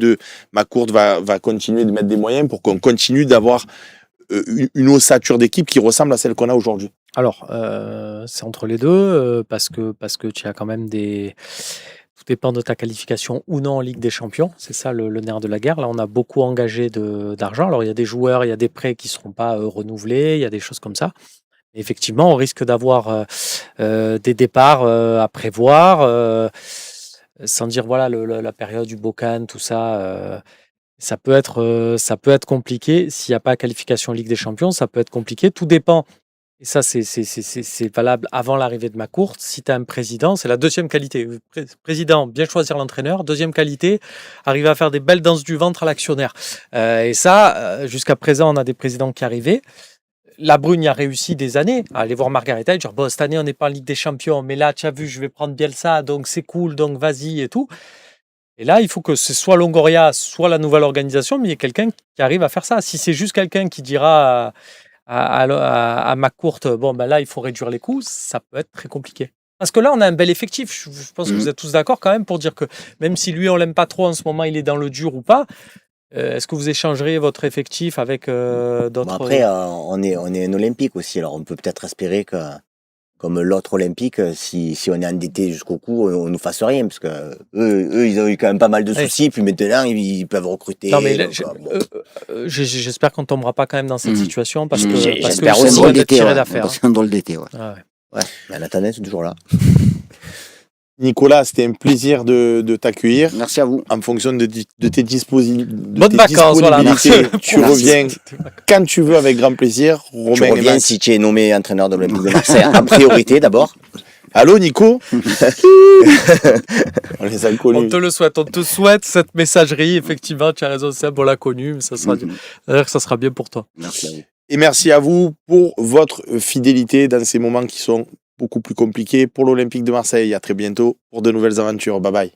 Speaker 2: McCourt va continuer de mettre des moyens pour qu'on continue d'avoir une ossature d'équipe qui ressemble à celle qu'on a aujourd'hui?
Speaker 4: Alors, c'est entre les deux, parce que tu as quand même tout dépend de ta qualification ou non en Ligue des Champions. C'est ça le nerf de la guerre. Là, on a beaucoup engagé d'argent. Alors, il y a des joueurs, il y a des prêts qui ne seront pas renouvelés, il y a des choses comme ça. Effectivement, on risque d'avoir des départs à prévoir, sans dire voilà la période du Bocan, tout ça. Ça peut être compliqué s'il n'y a pas qualification Ligue des Champions. Ça peut être compliqué. Tout dépend. Et ça, c'est valable avant l'arrivée de McCourt. Si tu as un président, c'est la deuxième qualité. Président, bien choisir l'entraîneur. Deuxième qualité, arriver à faire des belles danses du ventre à l'actionnaire. Et ça, jusqu'à présent, on a des présidents qui arrivaient. La Brune y a réussi des années à aller voir Margarita et dire bon, cette année on n'est pas en Ligue des Champions, mais là tu as vu, je vais prendre Bielsa, donc c'est cool, donc vas-y et tout. Et là, il faut que ce soit Longoria, soit la nouvelle organisation, mais il y ait quelqu'un qui arrive à faire ça. Si c'est juste quelqu'un qui dira à McCourt bon ben là il faut réduire les coûts, ça peut être très compliqué. Parce que là on a un bel effectif. Je pense que vous êtes tous d'accord quand même pour dire que même si lui on l'aime pas trop en ce moment, il est dans le dur ou pas. Est-ce que vous échangerez votre effectif avec d'autres...
Speaker 3: Après, on est un olympique aussi, alors on peut peut-être espérer qu'on comme l'autre olympique, si on est endetté jusqu'au cou, on nous fasse rien, parce que eux, ils ont eu quand même pas mal de soucis, puis maintenant, ils peuvent recruter.
Speaker 4: Non, mais là,
Speaker 3: donc,
Speaker 4: j'espère qu'on tombera pas quand même dans cette situation parce que
Speaker 3: J'espère
Speaker 4: c'est
Speaker 3: aussi.
Speaker 4: loin d'être tiré d'affaire.
Speaker 5: C'est un drôle d'été, ouais.
Speaker 4: Ah ouais.
Speaker 3: Ouais, mais Nathalie, c'est toujours là.
Speaker 2: Nicolas, c'était un plaisir de t'accueillir.
Speaker 5: Merci à vous.
Speaker 2: En fonction de tes disponibilités,
Speaker 4: Bonnes vacances, voilà. Merci.
Speaker 2: tu reviens quand tu veux avec grand plaisir.
Speaker 3: Tu
Speaker 2: Romain
Speaker 3: reviens si tu es nommé entraîneur de l'Olympique de Marseille, en priorité d'abord.
Speaker 2: Allô, Nico. On les a
Speaker 4: On
Speaker 2: connus.
Speaker 4: te le souhaite, on te souhaite cette messagerie. Effectivement, tu as raison, Seb, on l'a connu, mais ça sera bien pour toi.
Speaker 5: Merci à vous.
Speaker 2: Et merci à vous pour votre fidélité dans ces moments qui sont beaucoup plus compliqués pour l'Olympique de Marseille. À très bientôt pour de nouvelles aventures. Bye bye.